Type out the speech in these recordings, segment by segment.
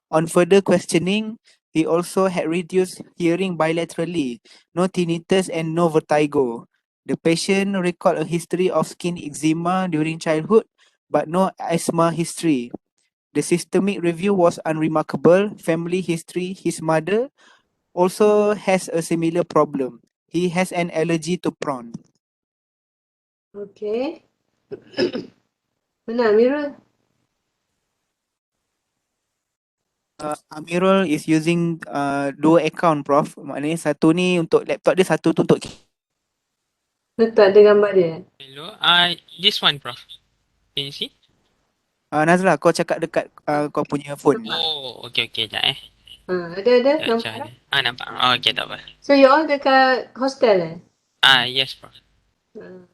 On further questioning, he also had reduced hearing bilaterally, no tinnitus and no vertigo. The patient recalled a history of skin eczema during childhood, but no asthma history. The systemic review was unremarkable. Family history: his mother also has a similar problem. He has an allergy to prawn. Okay. Mana Amirul? Amirul is using dua account, Prof. Maknanya satu ni untuk laptop dia, satu tu untuk Tak ada gambar dia. Hello. This one, Prof. Can you see? Nazlah, kau cakap dekat kau punya phone. Oh, okay. Sekejap Ada Sekejap nampak? ada. Nampak. Oh, okay, tak apa. So you all dekat hostel Yes, Prof.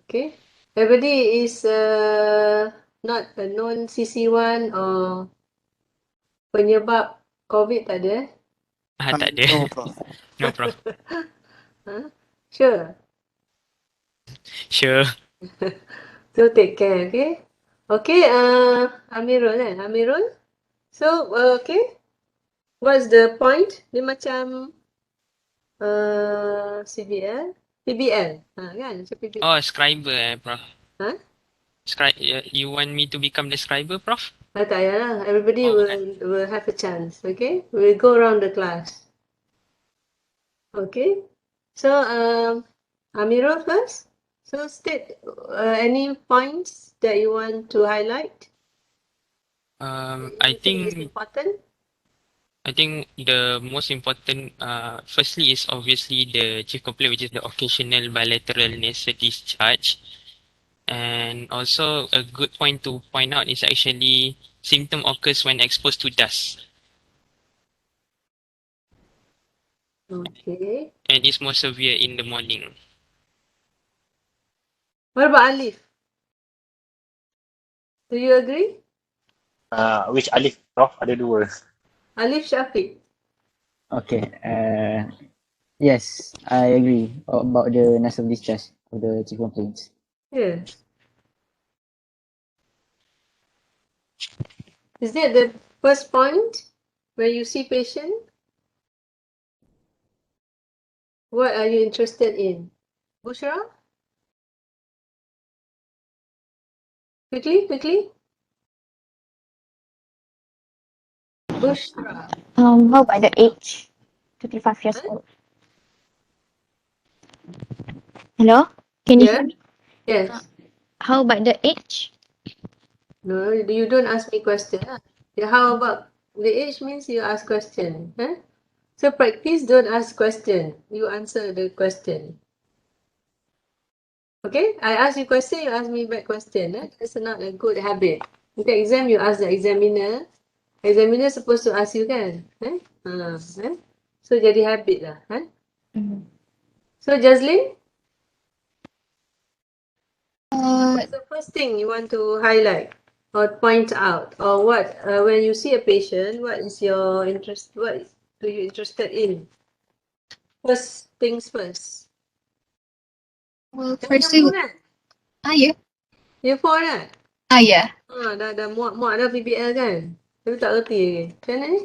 Okay. Everybody is not a known CC1 or penyebab COVID tak ada? Tak ada. No, Prof. No, Prof. Sure. Sure. So take care, okay? Okay, Amirul Amirul. So, okay. What's the point? Dia macam CBL? PBL. Kan? Macam PBL. Oh, scriber Prof. Huh? You want me to become the scriber, Prof? Tak payahlah. Everybody Oh, will have a chance, okay? We'll go around the class. Okay? So, Amirul first. So, state any points that you want to highlight. I think Is important. the most important, firstly, is obviously the chief complaint, which is the occasional bilateral nasal discharge. And also a good point to point out is actually symptom occurs when exposed to dust. Okay. And is more severe in the morning. What about Alif? Do you agree? Which Alif, Prof? Ada dua. Alif Shafiq. Okay. Yes, I agree about the nasal discharge of the chief complaints. Yes. Is that the first point where you see patient? What are you interested in? Bushra? Quickly. Bushra. How about the age? 25 years old. Hello? Can you hear me? Yes. How about the age? No, you don't ask me question. Yeah, how about the age means you ask question. So practice, don't ask question. You answer the question. Okay? I ask you question, you ask me back question. That's not a good habit. In the exam, you ask the examiner. Examiner supposed to ask you kan? So jadi habit lah. So Jazlyn? What's the first thing you want to highlight or point out, or what when you see a patient, what is your interest? What do you interested in? First things first. Well, Kamu firstly, yang kan? yeah. Year 4 kan? Yeah. Dah muak dah PBL kan? Tapi tak reti lagi. Macam mana ni?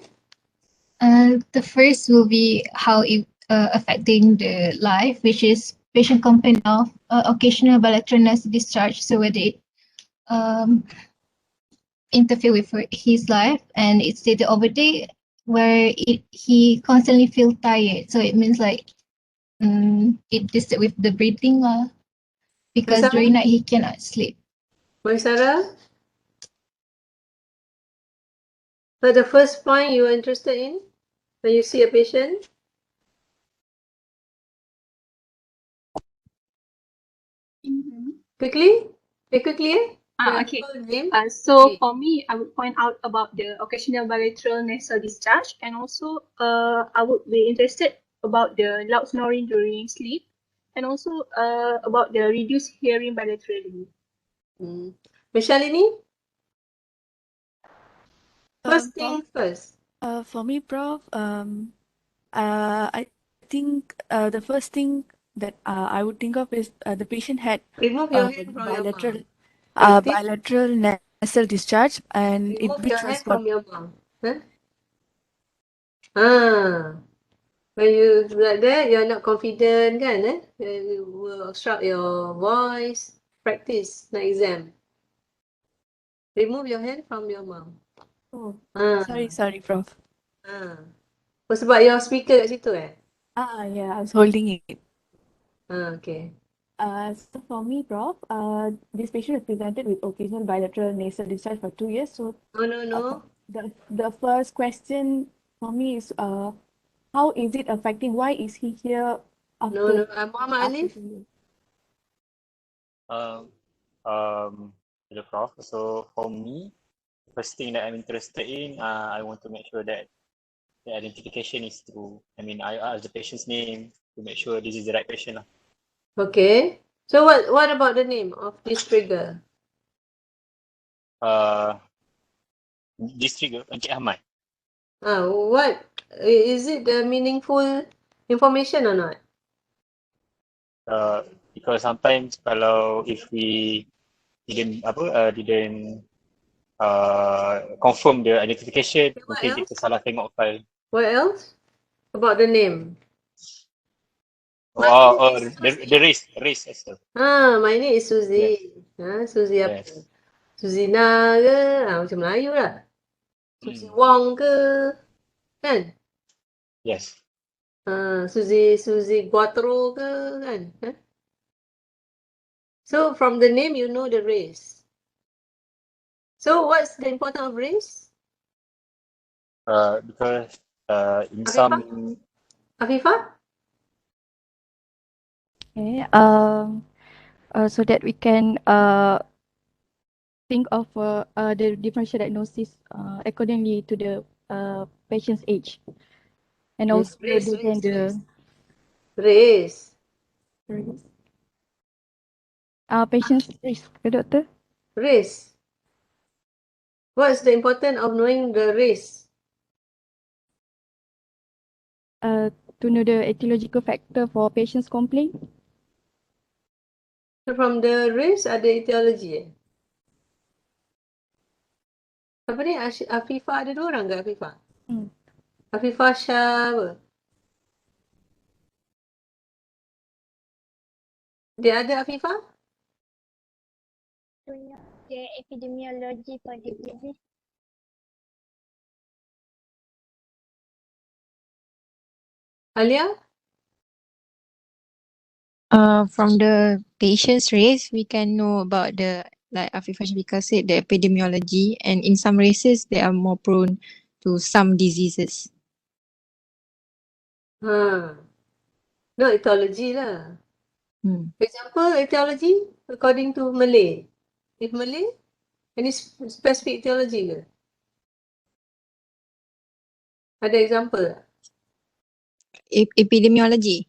The first will be how it affecting the life, which is patient complaint of occasional bilateral nasal discharge. So whether it interfere with his life, and it's stated over there where he constantly feel tired. So it means like it disturb with the breathing because Maisara? during night he cannot sleep. Maisara? But the first point you are interested in when you see a patient? Quickly? Quickly. Okay. Name? So for me, I would point out about the occasional bilateral nasal discharge, and also I would be interested about the loud snoring during sleep, and also about the reduced hearing bilaterally. Mishalini? First thing first. For me, Prof, I think the first thing that I would think of is the patient had Remove your hand from your bilateral mouth. bilateral nasal discharge, and Remove which your was hand from your mouth. When you like that, you're not confident, kan? You will obstruct your voice. Practice na exam. Remove your hand from your mouth. Oh, Ah, sorry, Prof. Oh, sebab your speaker kat situ Yeah, I was holding it. Okay. So for me, Prof, this patient is presented with occasional bilateral nasal discharge for 2 years. So No. the first question for me is how is it affecting? Why is he here No. after Muhammad after Alif? 2 years? The prof. So for me, first thing that I'm interested in, I want to make sure that the identification is true. I mean, I ask the patient's name to make sure this is the right patient lah. Okay. So what about the name of this trigger? District Encik Ahmad. What is it the meaningful information or not? Because sometimes kalau if we didn't confirm the identification, Okay, what mungkin else? kita salah tengok file. What else about the name? The race as well. My name is Suzy. Suzy apa? Yes. Suzina ke? Macam Melayu lah. Suzy Wong ke? Kan? Yes. Suzy Guatro ke? Kan? So from the name you know the race. So what's the importance of race? Because in some Afifah? Okay. So that we can think of the differential diagnosis accordingly to the patient's age and also the gender. Race. Patient's age, doctor? Race. What's the importance of knowing the race? To know the etiological factor for patient's complaint. So from the race ada etiology Apa ni? Afifah ada 2 orang ke Afifah? Afifah Shah apa? Dia ada Afifah? The epidemiology for the disease. Alia? From the patient's race, we can know about the, like Afifah Shafika said, the epidemiology, and in some races, they are more prone to some diseases. No, etiology lah. Hmm. For example, etiology according to Malay. If Malay, any specific etiology ke? Ada example tak? Epidemiology.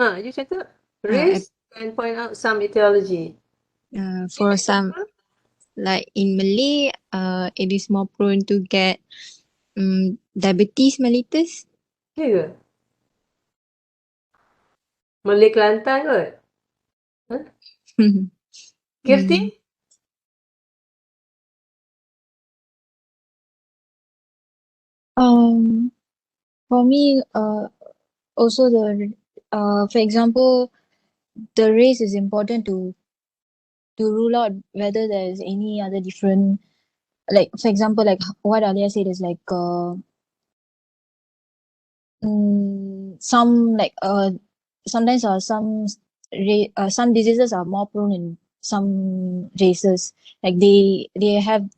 You cakap race and point out some etiology. For some, like in Malay, it is more prone to get diabetes mellitus. Ya ke? Malay Kelantan kot. Kirti? For me, also for example, the race is important to rule out whether there is any other different, like for example, like what Alia said is like some like sometimes some diseases are more prone in some races, like they have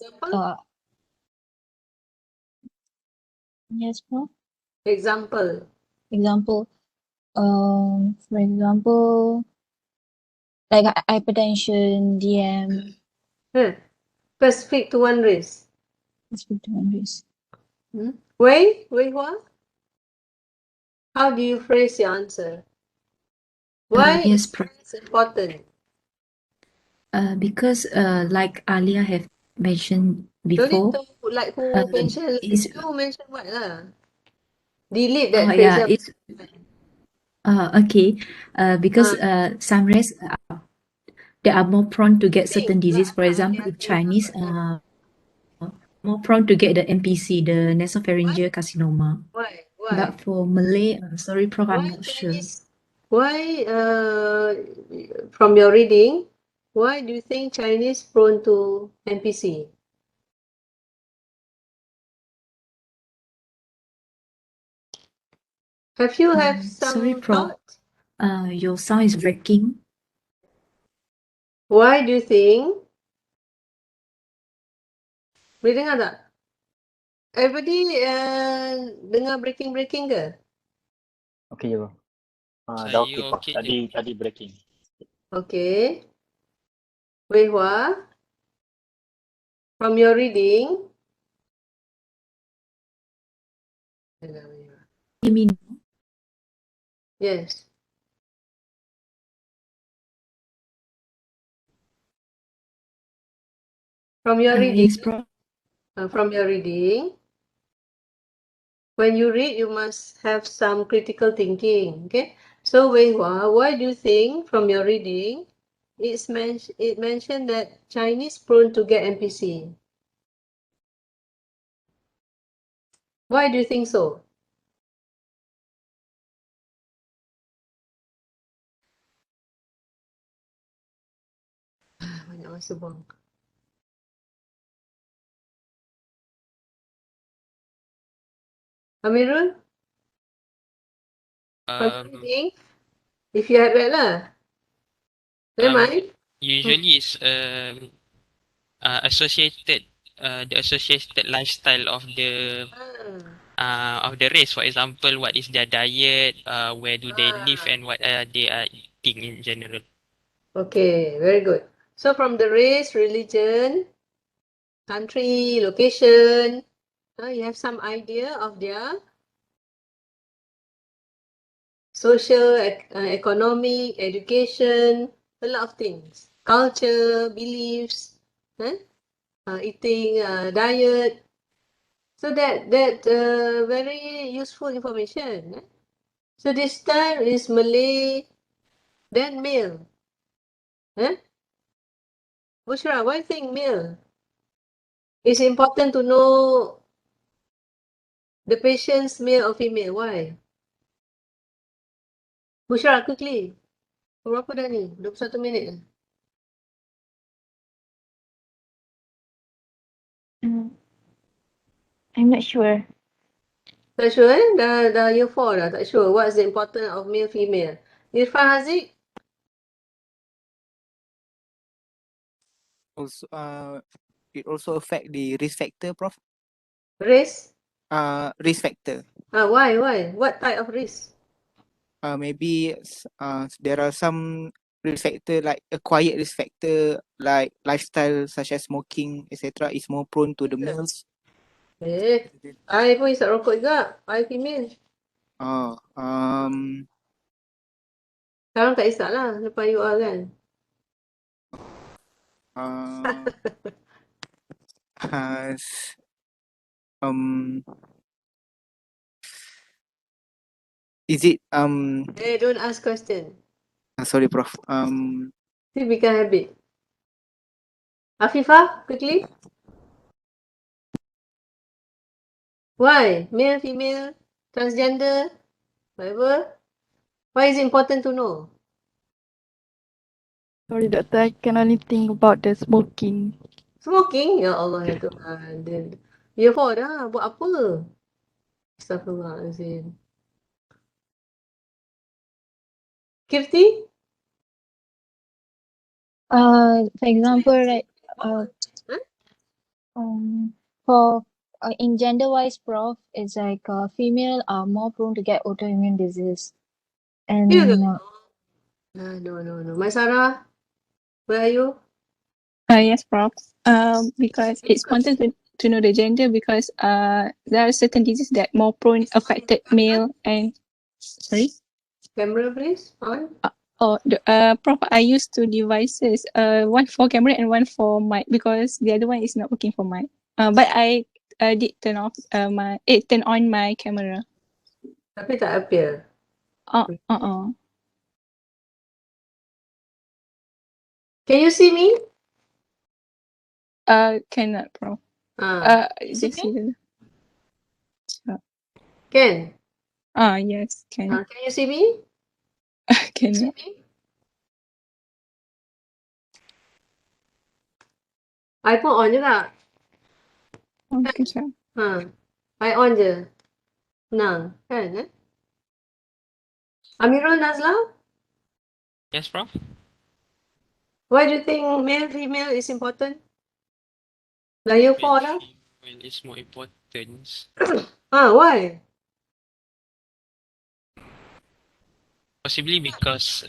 yes, Prof? Example. For example, like hypertension, DM. Specific to one race. Specific to one race. Wei Hua? How do you phrase your answer? Why Yes, is race important? Because like Alia have mentioned Don't need before, to like who mentioned. You mention what lah? Delete that phrase. yeah, it's okay. Because some race they are more prone to get certain disease. For example, if Chinese more prone to get the NPC, the nasopharyngeal carcinoma. Why? But for Malay, sorry, Prof, I'm not sure. Why, from your reading, why do you think Chinese prone to NPC? Have you have Sorry, some Prof. thought? Your sound is breaking. Why do you think? Boleh dengar tak? Everybody dengar breaking ke? Okay je bro. Dah okay Prof. Tadi breaking. Okay. Wei Hua, from your reading. You mean? Yes. From your reading. Yes, Prof. From your reading. When you read, you must have some critical thinking. Okay. So Wei Hua, why do you think from your reading it mentioned that Chinese prone to get NPC? Why do you think so? Banyak masa buang. Amirul? If you have that lah. Usually it's associated the associated lifestyle of the race. For example, what is their diet, where do they live, and what they are eating in general. Okay, very good. So from the race, religion, country, location, you have some idea of their social, economic, education, a lot of things. Culture, beliefs, eating, diet. So that very useful information. So this time is Malay, then male. Bushra, why think male? It's important to know the patient's male or female. Why? Bushra, quickly. Berapa dah ni? 21 minit. I'm not sure. Tak sure Dah year 4 dah. Tak sure. What's the importance of male, female? Irfan Haziq? Also, it also affect the risk factor, Prof. Race? Risk factor. Why? What type of risk? Maybe there are some risk factor like acquired risk factor like lifestyle such as smoking, etc. is more prone to the males. I pun isap rokok juga. I female. Sekarang tak isap lah. Lepas you all kan. Is it Hey, don't ask question. sorry, Prof. It become habit. Afifah, quickly. Why? Male, female, transgender, whatever. Why is it important to know? Sorry, doctor, I can only think about the smoking. Smoking? Ya Allah, ya Tuhan. Year 4 dah. Buat apa? Astaghfirullahaladzim. Kirti? For example, like for in gender wise, Prof, it's like female are more prone to get autoimmune disease. And No. Maisara, where are you? Yes, Prof. Because it's important to know the gender because there are certain diseases that more prone affected male and sorry. Camera, please. On. Prof, I used two devices. One for camera and one for mic because the other one is not working for mic. But I did turn on my camera. Tapi tak appear. Can you see me? Cannot, Prof. See Just me? a Can? yes, can Can you see me? can See you? me? I pun on juga. Okay, sure. I on je. Senang, kan? Amirul, Nazla, Yes, Prof? why do you think male, female is important? Dah year 4 dah. Well, it's more important. Why? Possibly because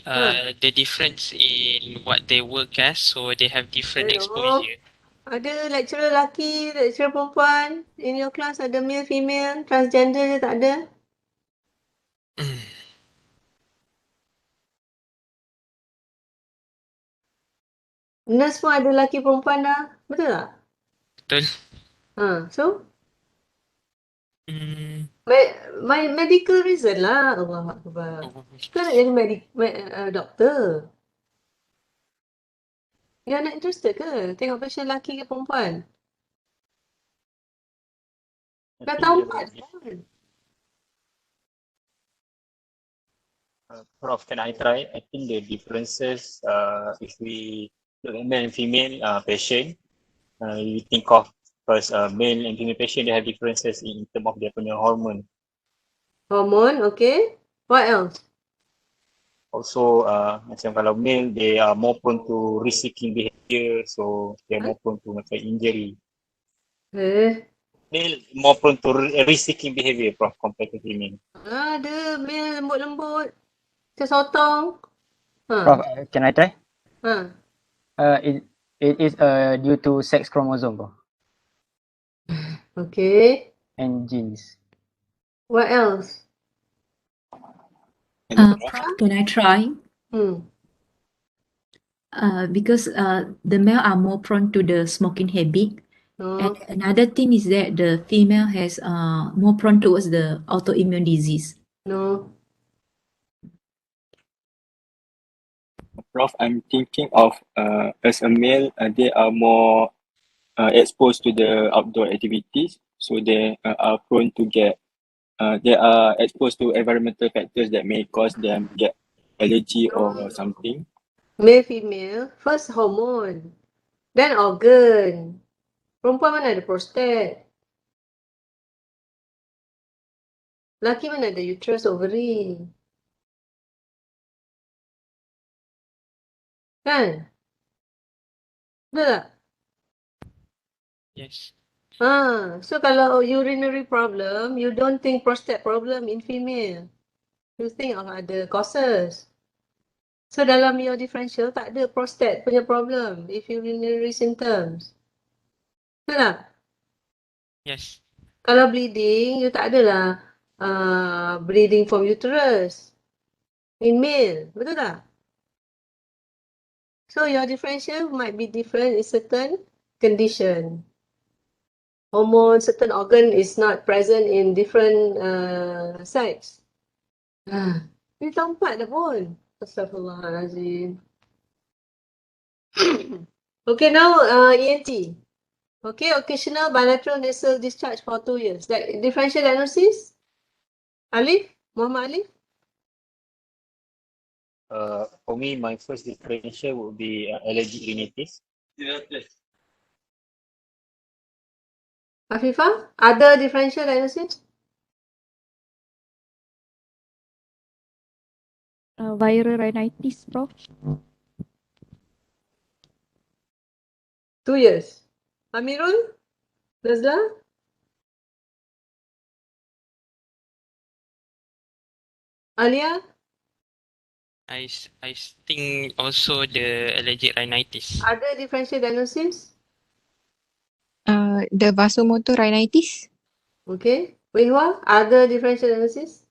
the difference in what they work as, so they have different I know. exposure. Ada lecturer lelaki, lecturer perempuan. In your class ada male, female, transgender je tak ada. Nurse pun ada lelaki perempuan dah. Betul tak? Betul. So? Hmm. My medical reason lah. Allah Akbar. Kau nak jadi doktor? You nak interested ke? Tengok pasien lelaki ke perempuan? Dah tahu kan? Prof, can I try? I think the differences, if we look at male and female patient, you think of first male and female patient, they have differences in terms of their punya hormone. Hormone, okay. What else? Also, macam kalau male, they are more prone to risk-seeking behavior, so they are more prone to macam injury. Male more prone to risk-seeking behavior, Prof, compared to female. Ada male lembut-lembut. Macam sotong. Prof, can I try? It is due to sex chromosome, Prof. Okay. And genes. What else? Prof, can I try? Because the male are more prone to the smoking habit. And another thing is that the female has more prone towards the autoimmune disease. No. Prof, I'm thinking of as a male, they are more exposed to the outdoor activities, so they are prone to get, they are exposed to environmental factors that may cause them get allergy or something. Male, female. First hormone. Then organ. Perempuan mana ada prostate? Lelaki mana ada uterus, ovary? Kan? Betul tak? Yes. So kalau urinary problem, you don't think prostate problem in female. You think of other causes. So dalam your differential tak ada prostate punya problem if urinary symptoms. Betul tak? Yes. Kalau bleeding, you tak adalah bleeding from uterus in male. Betul tak? So your differential might be different in certain condition. Hormone, certain organ is not present in different sex. Ni tahu 4 dah pun. Astaghfirullahalazim. Okay, now ENT. Okay, occasional bilateral nasal discharge for 2 years. Differential diagnosis? Alif? Muhammad Alif? For me, my first differential would be allergic rhinitis. Afifah? Other differential diagnosis? Viral rhinitis, Prof. 2 years. Amirul? Nazla? Alia? I think also the allergic rhinitis. Other differential diagnosis? The vasomotor rhinitis. Okay. Weihua? Other differential diagnosis?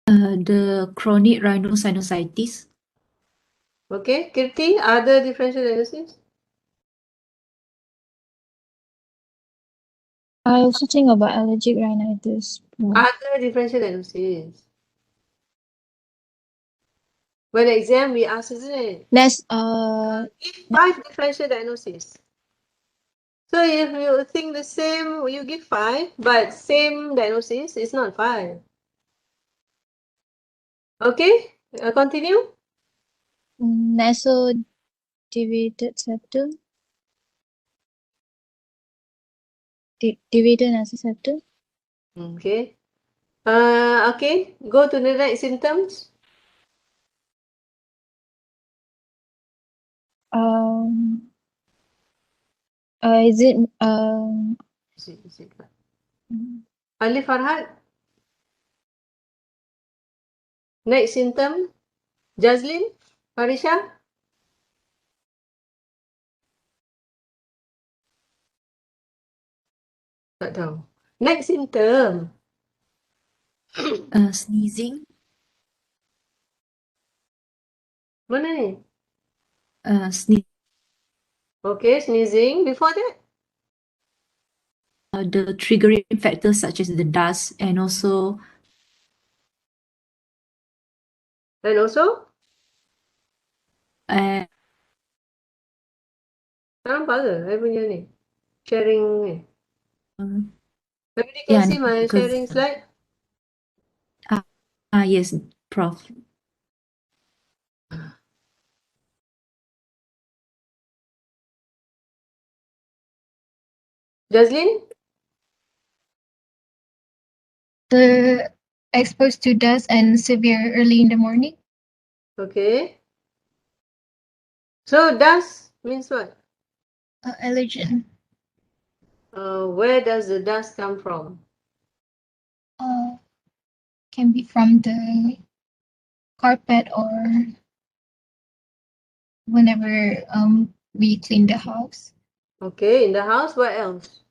The chronic rhinosinusitis. Okay. Kirti? Other differential diagnosis? I also think about allergic rhinitis. Other differential diagnosis. When exam we ask, isn't it? That's 5 differential diagnosis. So if you think the same, you give 5, but same diagnosis is not 5. Okay, continue. Nasal-deviated septum. Deviated nasal septum. Okay. Okay, go to the next symptoms. Is it Ali Farhad. Next symptom. Jazlin, Farisha. Tak tahu. Next symptom. Sneezing. Mana ni? Sneeze. Okay, sneezing. Before that? The triggering factors such as the dust and also And also? uh, Tak nampak ke? I punya ni. Sharing ni. Everybody can yeah, see my because sharing slide? yes, Prof. Jazlin? The exposed to dust and severe early in the morning. Okay. So dust means what? Allergen. Where does the dust come from? Can be from the carpet or whenever we clean the house. Okay, in the house, what else?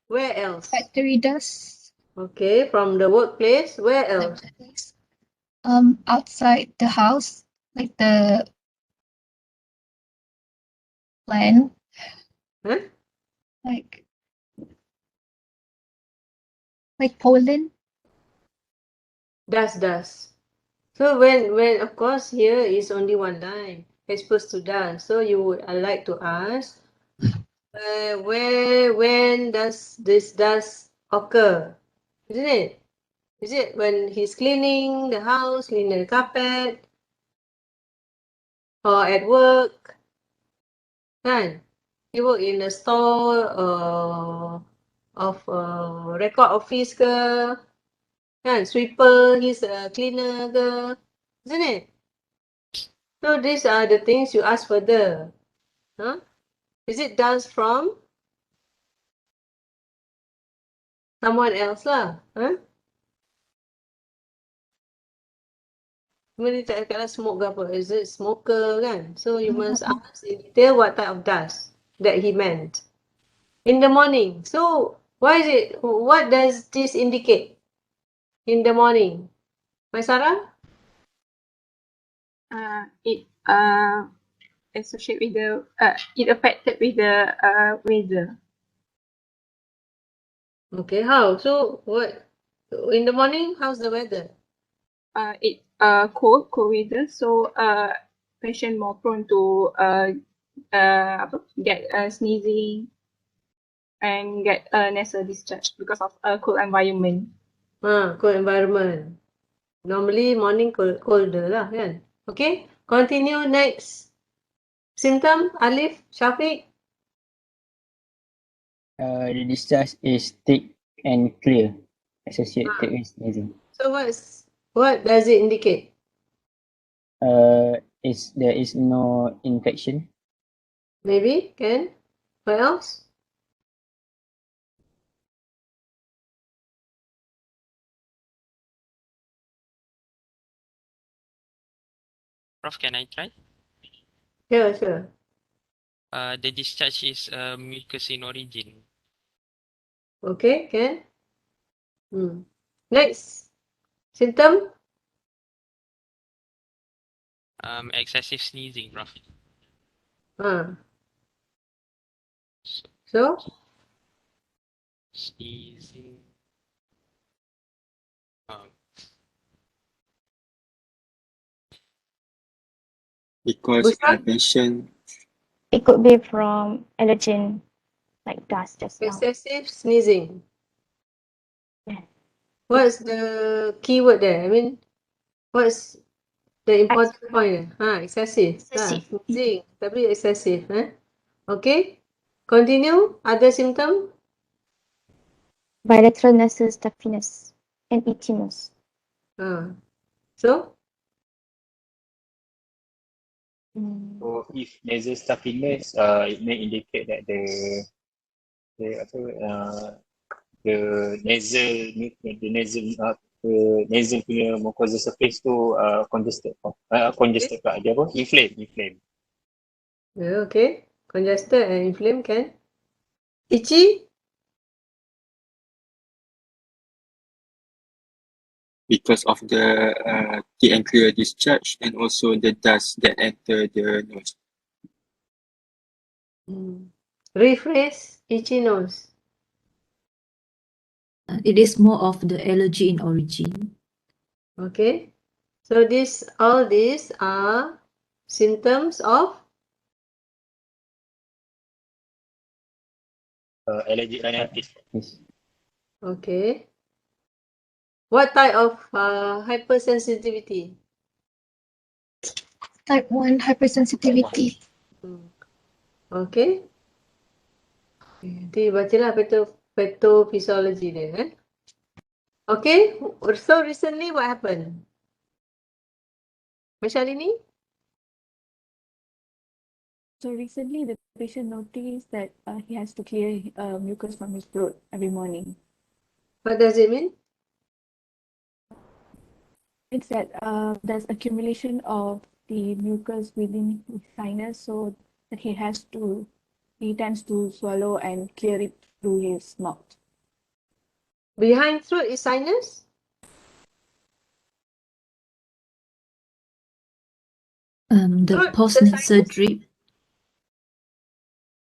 Where else? Factory dust. Okay, from the workplace, where else? Outside the house, like the plant. Huh? Like pollen. Dust. So when of course here is only one line, exposed to dust. So you would like to ask, when does this dust occur? Isn't it? Is it when he's cleaning the house, cleaning the carpet, or at work? Kan? He work in a store of record office ke? Kan? Sweeper, he's a cleaner ke? Isn't it? So these are the things you ask further. Huh? Is it dust from someone else lah? Huh? Mereka tak kata smoke ke apa. Is it smoker kan? So you must ask in detail what type of dust that he meant. In the morning. So why is it? What does this indicate? In the morning. Maisara? It associate with the it affected with the weather. Okay, how? So what? In the morning, how's the weather? It cold weather, so patient more prone to get sneezing and get nasal discharge because of a cold environment. Cold environment. Normally morning colder lah kan? Okay, continue next. Symptom, Alif, Shafiq? The discharge is thick and clear, associated with sneezing. So what does it indicate? There is no infection. Maybe, can? What else? Prof, can I try? Sure. The discharge is mucus in origin. Okay, can? Next. Symptom? Excessive sneezing, Prof. So? Sneezing. Because Bushra? patient It could be from allergen, like dust just now. Excessive sneezing. Yeah. What's the keyword there? I mean, what's the important point? Excessive. Excessive. Sneezing. Tapi excessive. Okay. Continue. Other symptom? Bilateral nasal stuffiness and itchiness. So? So if nasal stuffiness, it may indicate that the nasal punya mucosal surface tu congested pula dia apa? Inflame. Yeah, okay. Congested and inflamed can. Itchy? Because of the thick and clear discharge and also the dust that enter the nose. Rephrase, itchy nose. It is more of the allergy in origin. Okay. So all these are symptoms of Allergic rhinitis. okay. What type of hypersensitivity? Type 1 hypersensitivity. Okay. Nanti bacalah pathophysiology dia. Okay. So recently what happened? Shalini? So recently, the patient noticed that he has to clear mucus from his throat every morning. What does it mean? It's that there's accumulation of the mucus within his sinus, so that he tends to swallow and clear it through his mouth. Behind throat is sinus? The post-nasal drip.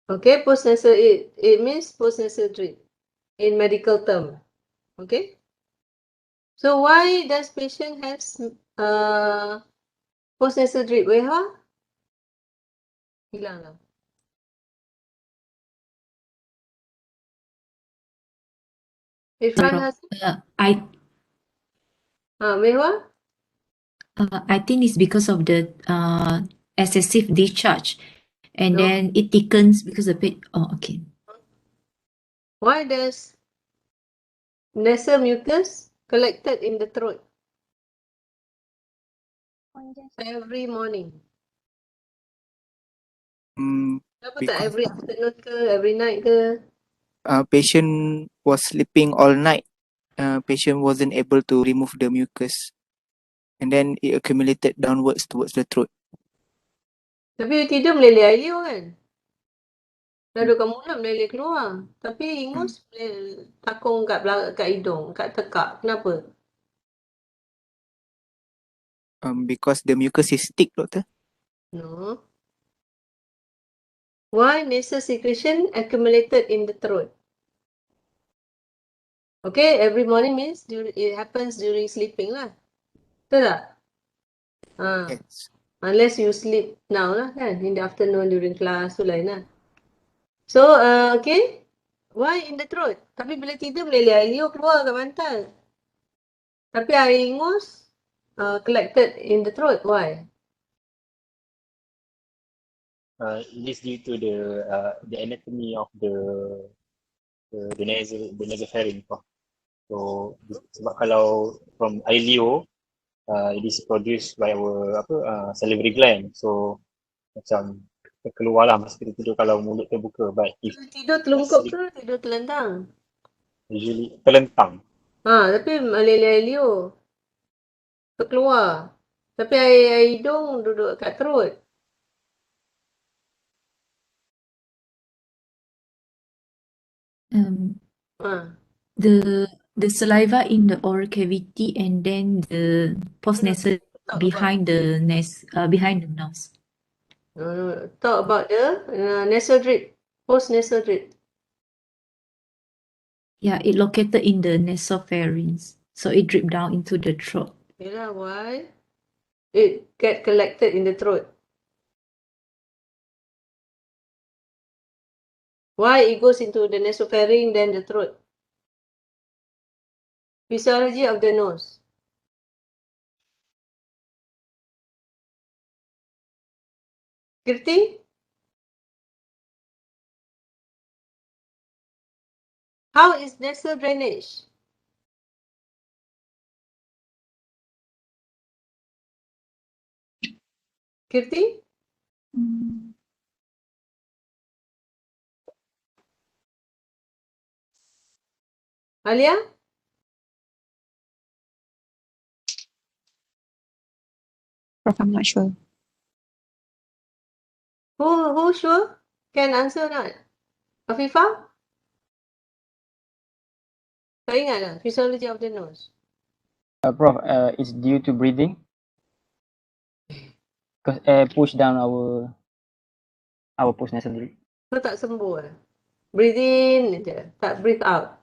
Okay, post-nasal, it means post-nasal drip in medical term. Okay. So why does patient has post-nasal drip? Weha? Hilang lah. Irfan has Mehwa? I think it's because of the excessive discharge, and then it thickens because of it. Oh, okay. Why does nasal mucus collected in the throat every morning? Kenapa tak every afternoon ke, every night ke? Patient was sleeping all night. Patient wasn't able to remove the mucus, and then it accumulated downwards towards the throat. Tapi tidur meleleh air liur kan? Dah duduk kat mulut meleleh keluar. Tapi ingus takung kat hidung, kat tekak. Kenapa? Because the mucus is thick, doctor. No. Why nasal secretion accumulated in the throat? Okay, every morning means it happens during sleeping lah. Betul tak? Yes. Unless you sleep now lah kan, in the afternoon during class tu lain lah. So, okay. Why in the throat? Tapi bila tidur meleleh air liur keluar kat bantal. Tapi air ingus collected in the throat. Why? It is due to the anatomy of the nasopharynx. So sebab kalau from air liur, it is produced by our salivary gland. So macam keluar lah masa kita tidur kalau mulut terbuka. But if tidur telungkup ke tidur telentang? Usually telentang. Tapi meleleh air liur terkeluar. Tapi air hidung duduk kat throat. The saliva in the oral cavity and then the postnasal behind the nose. Talk about the nasal drip, post-nasal drip. Yeah, it located in the nasopharynx, so it dripped down into the throat. Yeah, why? It get collected in the throat. Why it goes into the nasopharynx, then the throat? Physiology of the nose. Kirti? How is nasal drainage? Kirti? Alia? Prof, I'm not sure. Who sure? Can answer not? Afifah? Tak ingat lah, physiology of the nose. Prof, it's due to breathing. Because air push down our postnasal drip. So tak sembuh lah. Breathe in je, tak breathe out.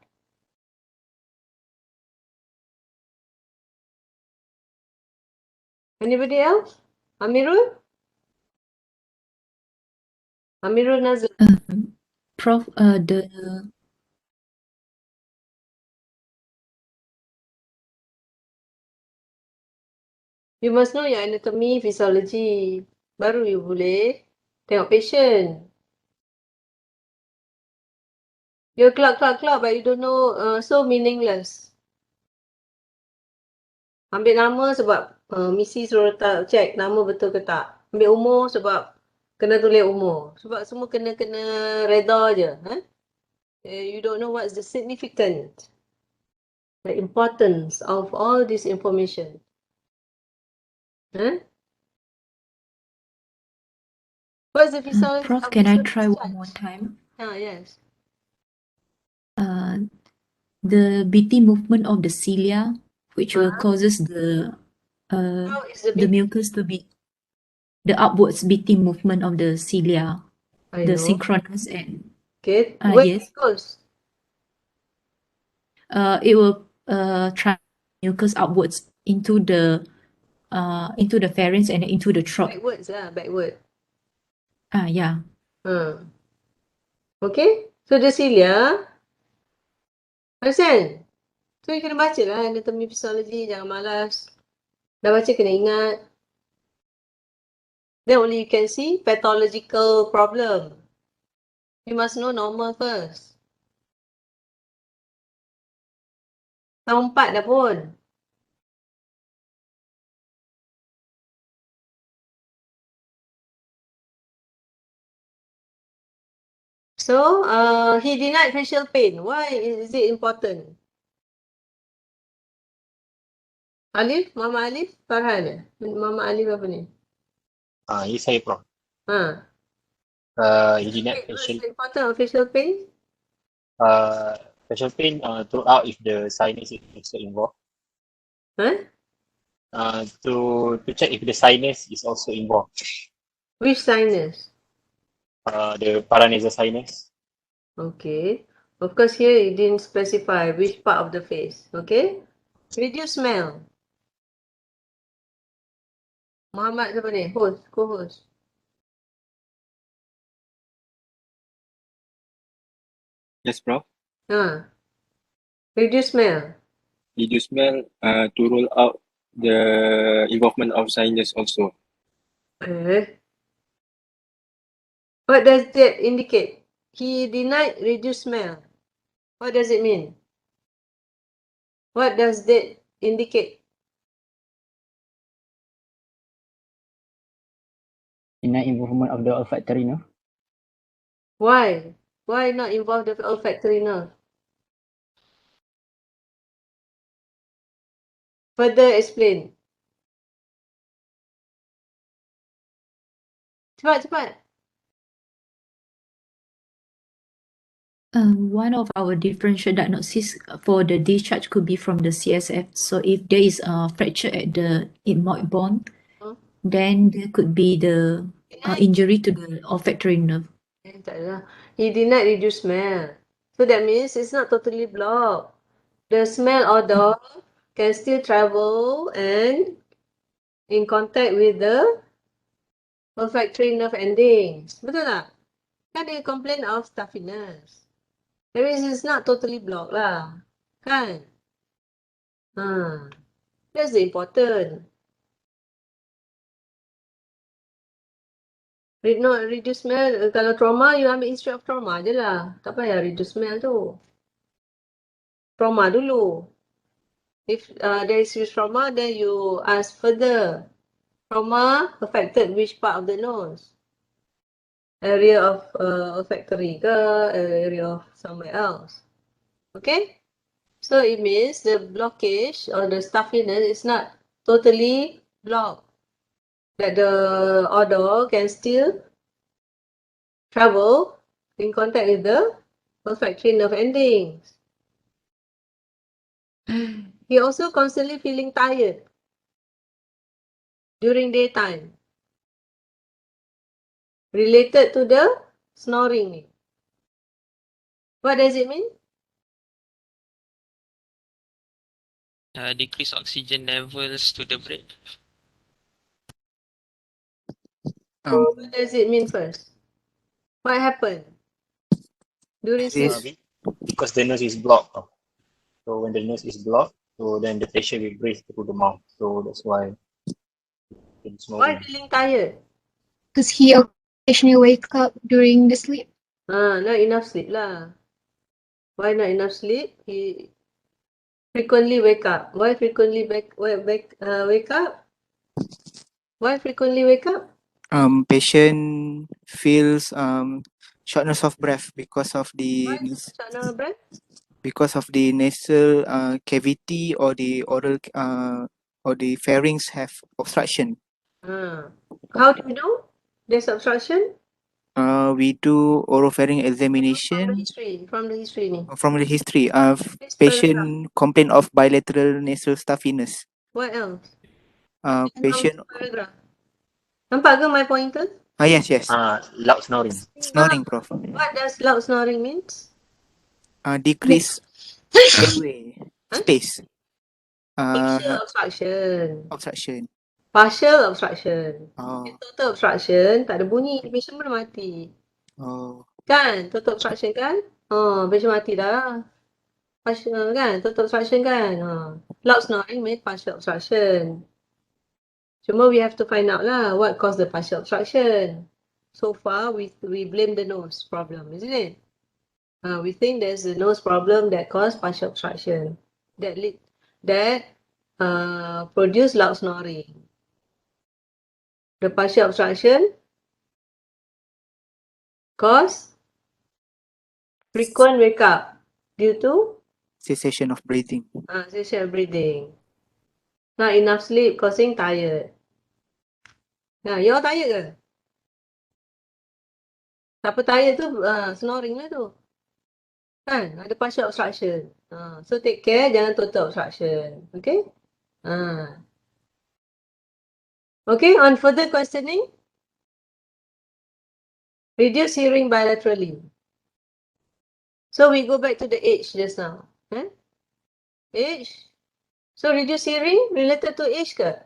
Anybody else? Amirul? Amirul Nazir. Prof, You must know your anatomy, physiology. Baru you boleh tengok patient. You cluck, but you don't know, so meaningless. Ambil nama sebab misi suruh check nama betul ke tak. Ambil umur sebab kena tulis umur. Sebab semua kena reda je. You don't know what's the significance, the importance of all this information. What's the physiology? Prof, can I try one more time? Yes. The BT movement of the cilia, which will causes the How is the the mucus to be the upwards BT movement of the cilia, I the know. synchronous and Okay. Where yes, it goes? it will try mucus upwards into the pharynx and into the throat. Backwards lah, backward. Yeah. Okay. So the cilia, understand? So you kena baca lah anatomy physiology, jangan malas. Dah baca kena ingat. Then only you can see pathological problem. You must know normal first. Tahun 4 dah pun. So, he denied facial pain. Why is it important? Alif? Mama Alif? Farhan? Mama Alif apa ni? Ini saya Prof. He denied What's facial the importance of facial pain? facial pain throughout if the sinus is also involved. To check if the sinus is also involved. Which sinus? The paranasal sinus. Okay. Of course, here it didn't specify which part of the face. Okay. Reduce smell. Muhammad siapa ni? Host, co-host. Yes, Prof. Reduce smell. Reduce smell to rule out the involvement of sinus also. What does that indicate? He denied reduced smell. What does it mean? What does that indicate? Denied involvement of the olfactory nerve. Why? Why not involve the olfactory nerve? Further explain. Cepat. One of our differential diagnosis for the discharge could be from the CSF. So if there is a fracture at the ethmoid bone, then there could be the injury to the olfactory nerve. He denied reduced smell. So that means it's not totally blocked. The smell odor can still travel and in contact with the olfactory nerve endings. Betul tak? Kan dia complain of stuffiness. That means it's not totally blocked lah. Kan? That's the important. Not reduce smell. Kalau trauma, you ambil history of trauma je lah. Tak payah reduce smell tu. Trauma dulu. If there is trauma, then you ask further. Trauma affected which part of the nose? Area of olfactory ke, area of somewhere else. Okay? So it means the blockage or the stuffiness is not totally blocked. That the odor can still travel in contact with the olfactory nerve endings. He also constantly feeling tired during daytime. Related to the snoring. What does it mean? Decrease oxygen levels to the brain. What does it mean first? What happened during sleep? Because the nose is blocked. So when the nose is blocked, so then the patient will breathe through the mouth. So that's why it's Why feeling tired? Because he occasionally wake up during the sleep. Not enough sleep lah. Why not enough sleep? He frequently wake up. Why frequently wake up? Why frequently wake up? Patient feels shortness of breath because of the Shortness breath? because of the nasal cavity or the oral or the pharynx have obstruction. How do you know there's obstruction? We do oropharynx examination. From the history ni. From the history of patient complain of bilateral nasal stuffiness. What else? Patient. Paragraph. Nampak ke my pointer? Yes. Loud snoring. Snoring, Prof. What does loud snoring means? Decrease airway space. Partial obstruction. Obstruction. Partial obstruction. Total obstruction, tak ada bunyi, patient pun mati. Kan? Total obstruction kan? Patient mati dah. Partial kan? Total obstruction kan? Loud snoring means partial obstruction. Cuma we have to find out lah what caused the partial obstruction. So far, we blame the nose problem, isn't it? We think there's a nose problem that caused partial obstruction. That produce loud snoring. The partial obstruction cause frequent wake up due to cessation of breathing. Cessation of breathing. Not enough sleep causing tired. You all tired ke? Siapa tired tu snoring lah tu. Kan? Ada partial obstruction. So take care, jangan total obstruction. Okay? Okay, on further questioning. Reduce hearing bilaterally. So we go back to the age just now. Age. So reduce hearing related to age ke?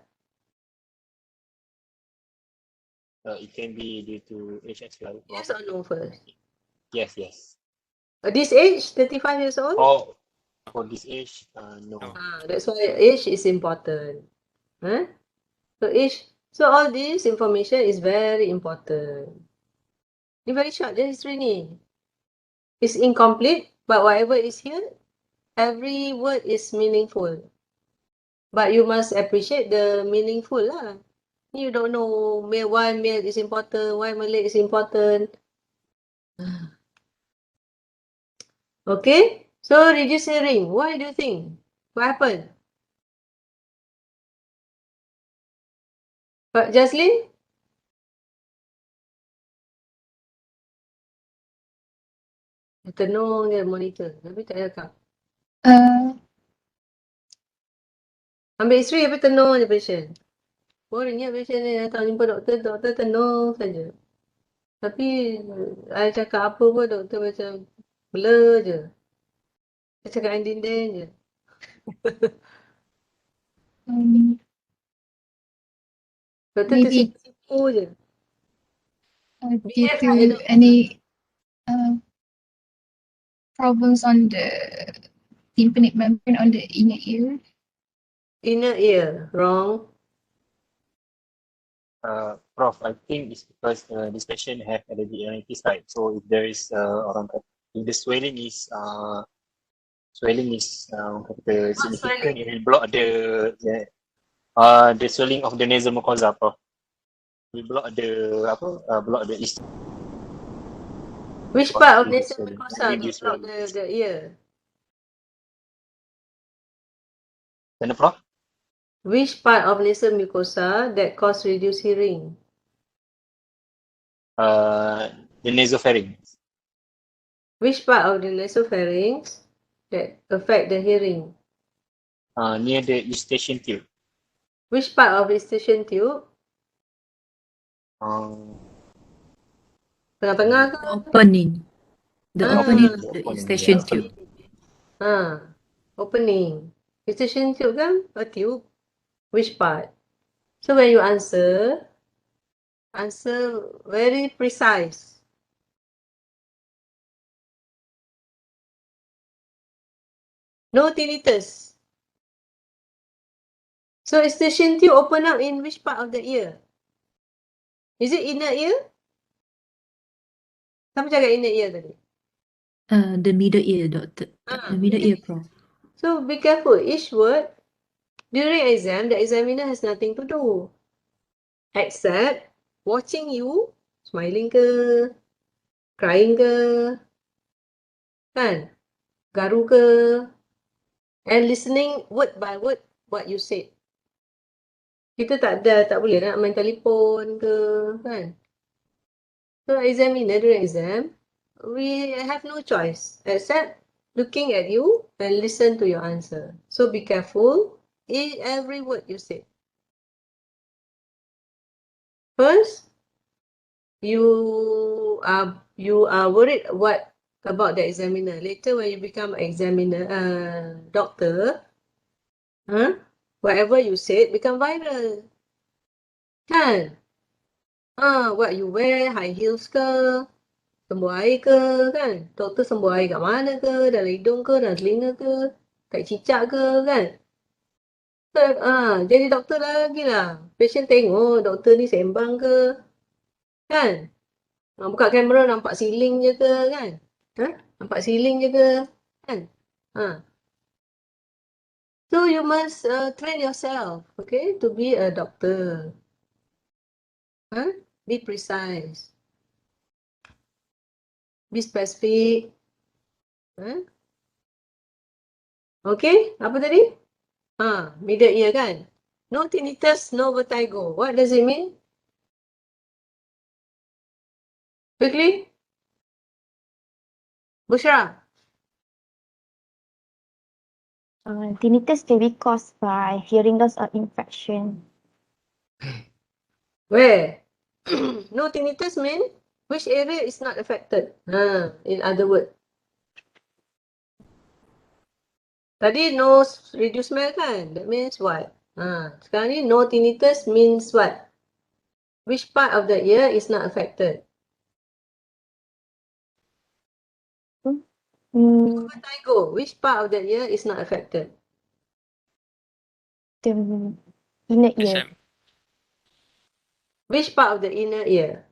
It can be due to age as well. Yes or no first? Yes. This age, 35 years old? For this age, no. That's why age is important. So all this information is very important. Ni very short, the history ni. It's incomplete, but whatever is here, every word is meaningful. But you must appreciate the meaningful lah. You don't know why male is important, why Malay is important. Okay, so reduce hearing. Why do you think? What happened? But Jaslyn? Tenung je monitor, tapi tak cakap. Ambil X-ray tapi tenung je patient. Boringnya patient ni datang jumpa doktor tenung saja. Tapi I cakap apa pun doktor macam blur je. Saya cakap dinding je. Doktor tersipu je. Due to any problems on the tympanic membrane on the inner ear. Inner ear, wrong. Prof, I think it's because this patient have allergic rhinitis, right? So if there is if the swelling is orang kata significant, it will block the swelling of the nasal mucosa, Prof. It will block the east. Which part of nasal mucosa that block the ear? Mana, Prof? Which part of nasal mucosa that cause reduced hearing? The nasopharynx. Which part of the nasopharynx that affect the hearing? Near the eustachian tube. Which part of the eustachian tube? Tengah-tengah ke? Opening. The opening of the opening, eustachian yeah. tube. Opening. Eustachian tube kan? A tube. Which part? So when you answer very precise. No tinnitus. So eustachian tube open up in which part of the ear? Is it inner ear? Siapa cakap inner ear tadi? The middle ear, doctor. The middle ear, Prof. So be careful. Each word during exam, the examiner has nothing to do except watching you smiling ke, crying ke, kan, garu ke, and listening word by word what you said. Kita tak boleh nak main telefon ke, kan. So examiner during exam, we have no choice except looking at you and listen to your answer. So be careful in every word you say. First, you are worried about the examiner. Later, when you become examiner, doctor, whatever you said become viral. Kan? What you wear, high heels ke, sembuh air ke, kan? Doktor sembuh air kat mana ke, dalam hidung ke, dalam telinga ke, kat cicak ke, kan? So, jadi doktor lagi lah. Patient tengok doktor ni sembang ke, kan? Buka kamera nampak ceiling je ke, kan? Nampak ceiling je ke, kan? So you must train yourself, okay, to be a doctor. Be precise. Be specific. Okay, apa tadi? Middle ear kan? No tinnitus, no vertigo. What does it mean? Quickly. Bushra. Tinnitus can be caused by hearing loss or infection. Where? No tinnitus mean which area is not affected? In other words. Tadi no reduced smell kan? That means what? Sekarang ni no tinnitus means what? Which part of the ear is not affected? Vertigo. Which part of the ear is not affected? The inner ear. Which part of the inner ear?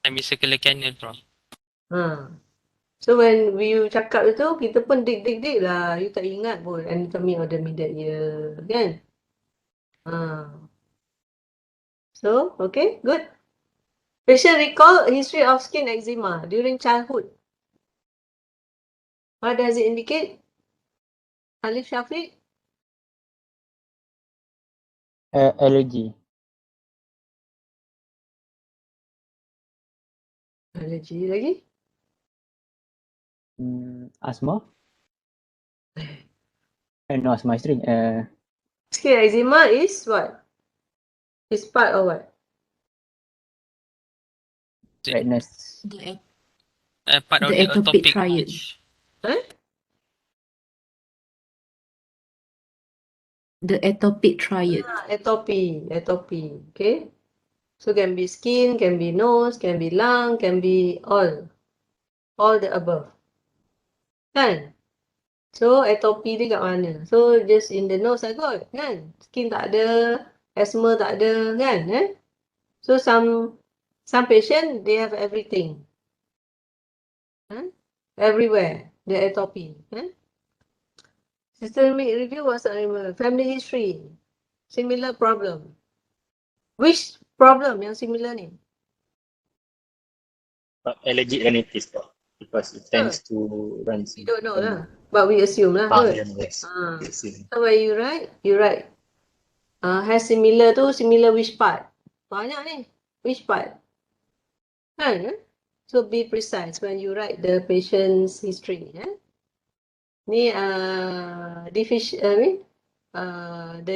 Semicircular canal, Prof. So when you cakap itu, kita pun dig lah. You tak ingat pun anatomy of the middle ear, kan? So, okay, good. Patient recall history of skin eczema during childhood. What does it indicate? Alif Shafiq? Allergy. Allergy lagi? Asthma? No, asthma is strange. Skin eczema is what? Is part of what? Redness. Part of The the atopic atopic triad. The atopic triad. Atopy, okay. So can be skin, can be nose, can be lung, can be all the above. Kan? So atopy dia kat mana? So just in the nose I got, kan? Skin tak ada, asthma tak ada, kan? So some patient they have everything. Everywhere, the atopy. Systemic review was family history. Similar problem. Which problem yang similar ni? But allergic rhinitis because it tends to run. We don't know lah. But we assume lah. Yes. So when you write, has similar tu, similar which part? Banyak ni. Which part? Kan? So be precise when you write the patient's history. Ni the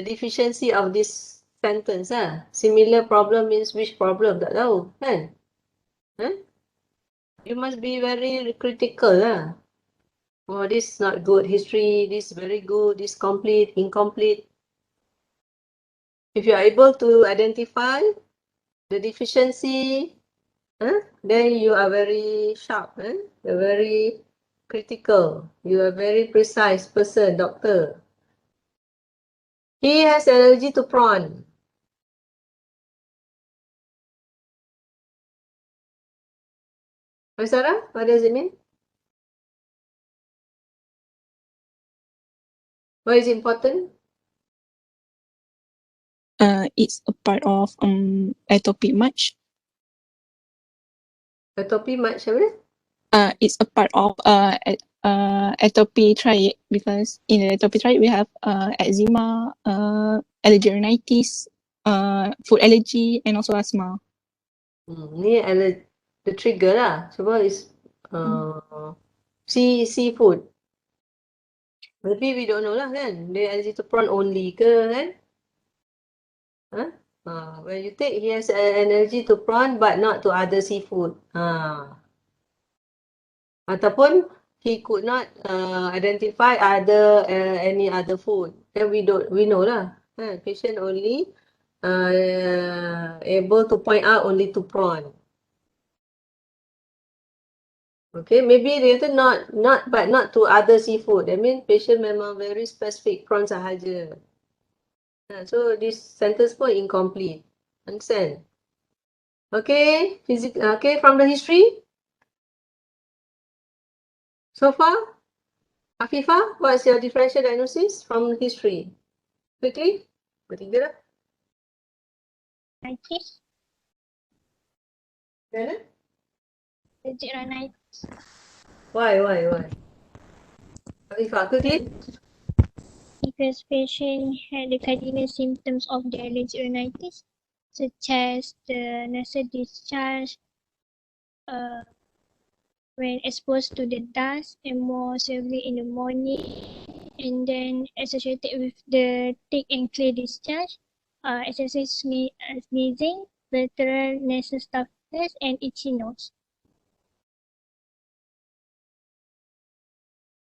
deficiency of this sentence similar problem means which problem, tak tahu kan? You must be very critical lah. Oh, this is not good history, this is very good, this complete, incomplete. If you are able to identify the deficiency, then you are very sharp, you're very critical, you are very precise person, doctor. He has allergy to prawn. Sarah, what does it mean? Why is it important? It's a part of atopic march. Atopic march apa? It's a part of atopic triad because in the atopic triad we have eczema, allergic rhinitis, food allergy and also asthma. Ni the trigger lah. Sebab is seafood. Maybe we don't know lah kan. Dia allergy to prawn only ke kan? When you take, he has an allergy to prawn but not to other seafood. Ataupun he could not identify any other food. Then we know lah. Patient only able to point out only to prawn. Okay, maybe dia tu not to other seafood. I mean patient memang very specific prawn sahaja. So this sentence pun incomplete. Understand? Okay, okay, from the history. So far, Afifah, what's your differential diagnosis from history? Quickly, bertiga dah. Rhinitis. Allergic rhinitis. Why? Afifah, quickly. Because patient had the cardinal symptoms of the allergic rhinitis, such as the nasal discharge when exposed to the dust and more severely in the morning, and then associated with the thick and clear discharge, excessive sneezing, bilateral nasal stuffness, and itchy nose.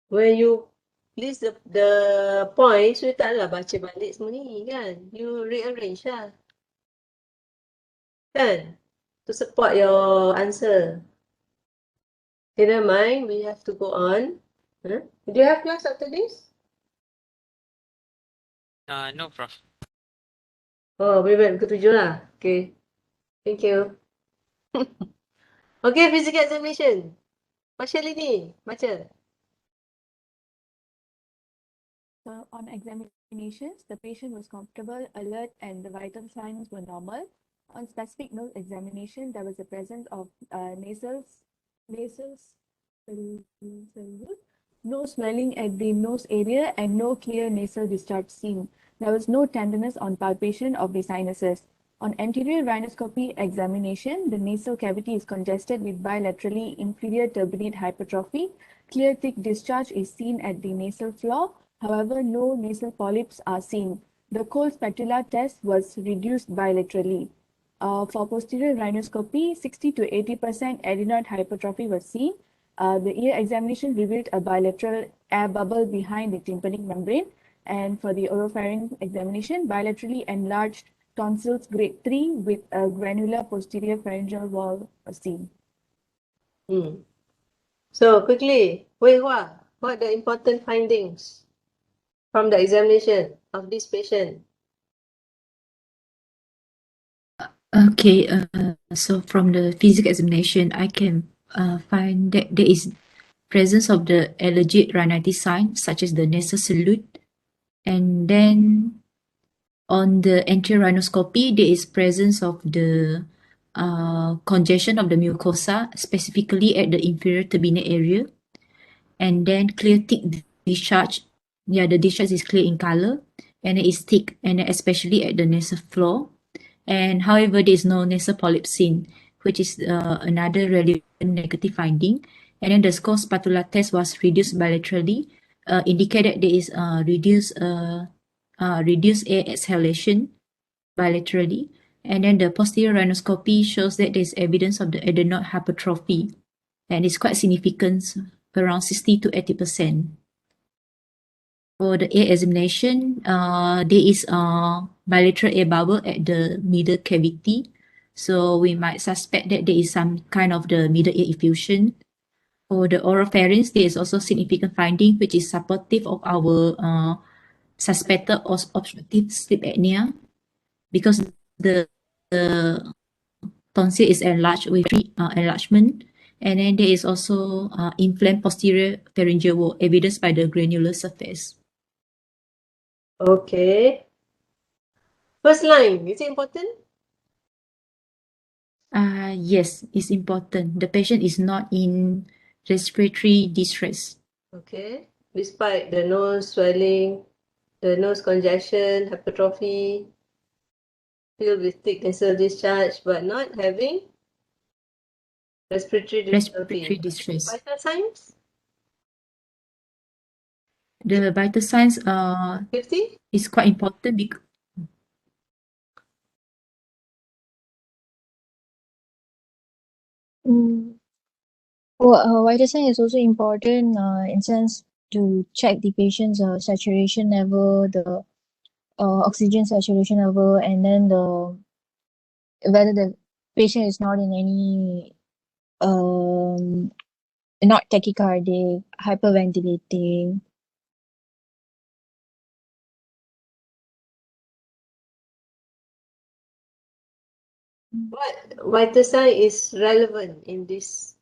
When you list the points, you taklah baca balik semua ni kan. You rearrange lah. Kan? To support your answer. Okay, never mind. We have to go on. Do you have class after this? No, Prof. Oh, we went ke 7 lah. Okay. Thank you. Okay, physical examination. Partial ini. Baca. So on examinations, the patient was comfortable, alert, and the vital signs were normal. On specific nose examination, there was the presence of nasal no swelling at the nose area and no clear nasal discharge seen. There was no tenderness on palpation of the sinuses. On anterior rhinoscopy examination, the nasal cavity is congested with bilaterally inferior turbinate hypertrophy. Clear thick discharge is seen at the nasal floor. However, no nasal polyps are seen. The Cole spatula test was reduced bilaterally. For posterior rhinoscopy, 60 to 80% adenoid hypertrophy was seen. The ear examination revealed a bilateral air bubble behind the tympanic membrane. And for the oropharynx examination, bilaterally enlarged tonsils grade 3 with a granular posterior pharyngeal wall seen. So quickly, Wei Hua, what are the important findings from the examination of this patient? Okay, so from the physical examination, I can find that there is presence of the allergic rhinitis sign, such as the nasal salute. And then on the anterior rhinoscopy, there is presence of the congestion of the mucosa, specifically at the inferior turbinate area. And then clear thick discharge. Yeah, the discharge is clear in color and it is thick, and especially at the nasal floor. And however, there is no nasal polyp seen, which is another relevant negative finding. And then the score spatula test was reduced bilaterally, indicated there is reduced air exhalation bilaterally. And then the posterior rhinoscopy shows that there is evidence of the adenoid hypertrophy, and it's quite significant, around 60 to 80%. For the air examination, there is a bilateral air bubble at the middle cavity. So we might suspect that there is some kind of the middle ear effusion. For the oropharynx, there is also significant finding, which is supportive of our suspected obstructive sleep apnea, because the tonsil is enlarged with enlargement. And then there is also inflamed posterior pharyngeal wall, evidenced by the granular surface. Okay. First line, is it important? Yes, it's important. The patient is not in respiratory distress. Okay. Despite the nose swelling, the nose congestion, hypertrophy, filled with thick nasal discharge, but not having respiratory distress. Vital signs? The vital signs 50? is quite important because Vital sign is also important in sense to check the patient's saturation level, the oxygen saturation level, and then whether the patient is not in any not tachycardic, hyperventilating. What vital sign is relevant in this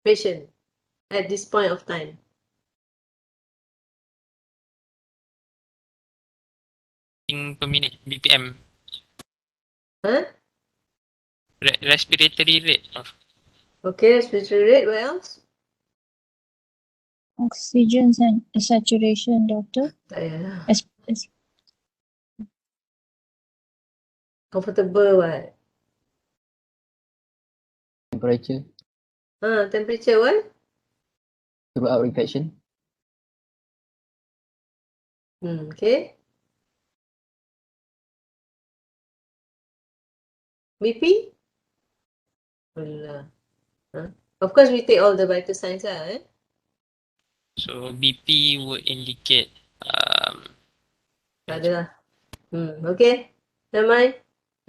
patient at this point of time? Per minute, BPM. Huh? Respiratory rate of Okay, respiratory rate, what else? Oxygen saturation, doctor. Yeah. As Comfortable what? Temperature, Temperature what? throughout infection, Okay. BP? Of course, we take all the vital signs, eh? so BP would indicate Tak ada lah. Okay. Never mind.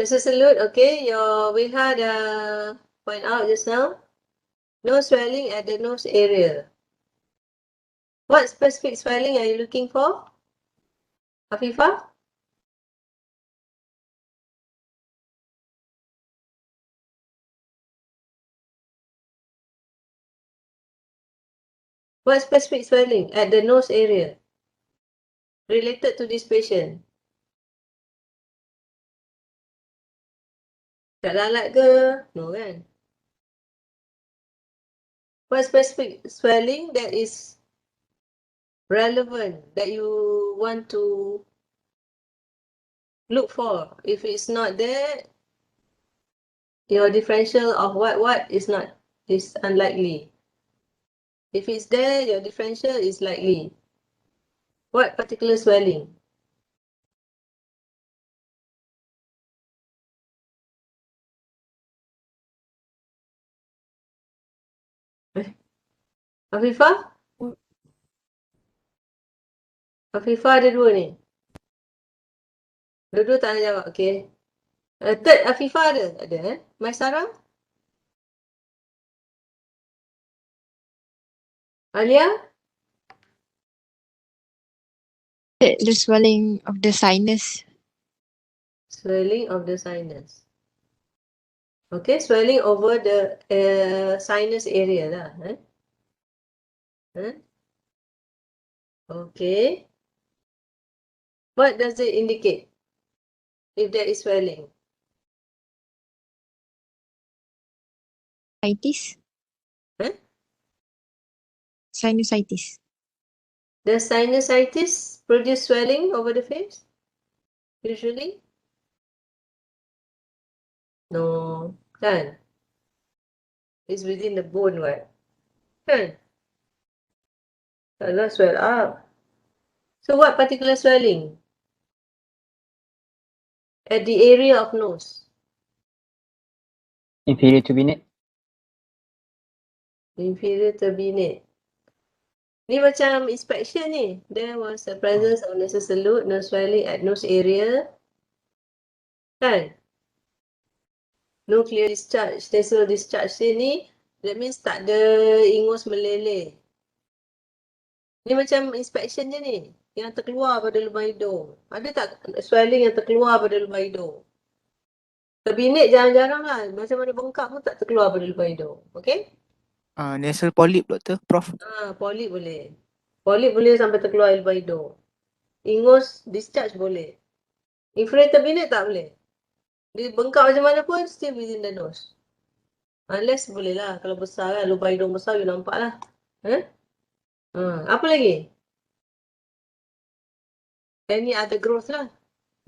Just a salute, okay? We had point out just now. No swelling at the nose area. What specific swelling are you looking for? Afifa? What specific swelling at the nose area related to this patient? Tak lalat ke? No kan? What specific swelling that is relevant that you want to look for? If it's not there, your differential of what is unlikely. If it's there, your differential is likely. What particular swelling? Afifa? Afifa ada dua ni. Dua-dua tak nak jawab, okay. Third, Afifah ada? Ada, Maisara? Alia? The swelling of the sinus. Swelling of the sinus. Okay, swelling over the sinus area lah. Okay. What does it indicate if there is swelling? Sinusitis. Huh? Sinusitis. Does sinusitis produce swelling over the face? Usually? No. Kan? It's within the bone, right? Kan? Kalau swell up. So what particular swelling? At the area of nose. Inferior turbinate. Inferior turbinate. Ni macam inspection ni. There was a presence of nasal salute, nose swelling at nose area. Kan? No clear discharge, nasal discharge sini. That means tak ada ingus meleleh. Ni macam inspection je ni. Yang terkeluar pada lubang hidung. Ada tak swelling yang terkeluar pada lubang hidung? Turbinate jarang-jarang lah. Macam mana bengkak pun tak terkeluar pada lubang hidung. Okay? Nasal polyp, doktor, Prof. Polyp boleh. Polyp boleh sampai terkeluar lubang hidung. Ingus discharge boleh. Inferior turbinate tak boleh. Dia bengkak macam mana pun still within the nose. Unless boleh lah. Kalau besar kan, lubang hidung besar, you nampak lah. Apa lagi? Any other growth lah.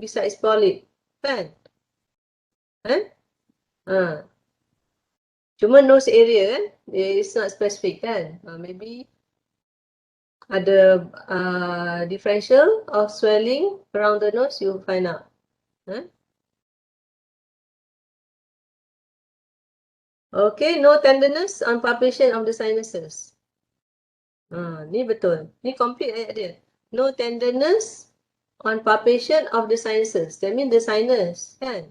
Besides polyp. Kan? Cuma nose area kan, it's not specific kan. Maybe ada differential of swelling around the nose, you find out. Okay, no tenderness on palpation of the sinuses. Ni betul. Ni complete ayat dia. No tenderness on palpation of the sinuses. That means the sinus, kan?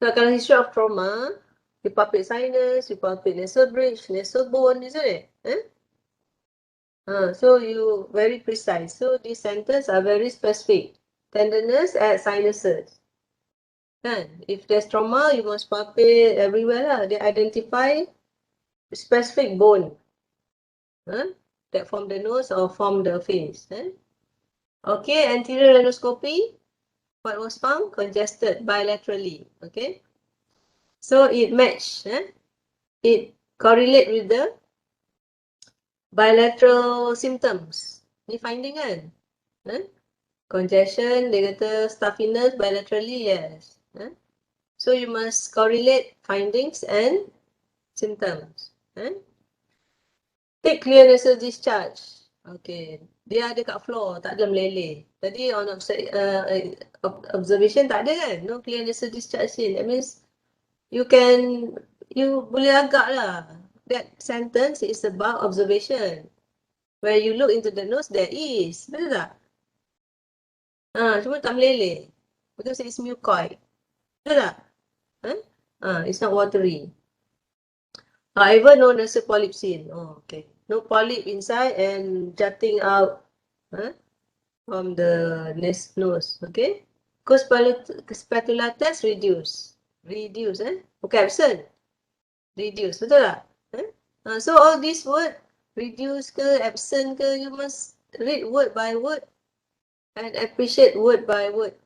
So, kalau history of trauma, you palpate sinus, you palpate nasal bridge, nasal bone, isn't it? So you very precise. So these sentences are very specific. Tenderness at sinuses. Kan? If there's trauma, you must palpate everywhere lah. They identify specific bone. That form the nose or form the face. Okay, anterior rhinoscopy. What was found? Congested bilaterally. Okay. So it match. It correlate with the bilateral symptoms. Ni finding kan? Congestion, dia kata stuffiness bilaterally, yes. So you must correlate findings and symptoms. Take clear nasal discharge. Okay. Dia ada kat floor, tak ada meleleh. Tadi on observation tak ada kan? No clear nasal discharge scene. That means you boleh agak lah. That sentence is about observation. Where you look into the nose, there is. Betul tak? Cuma tak meleleh. Because it's mucoid. Betul tak? It's not watery. However, no nasal polyp seen. Okay. No polyp inside and jutting out from the nose. Okay. Spatula test reduce. Reduce, okay, absent. Reduce, betul tak? So all these word, reduce ke, absent ke, you must read word by word and appreciate word by word.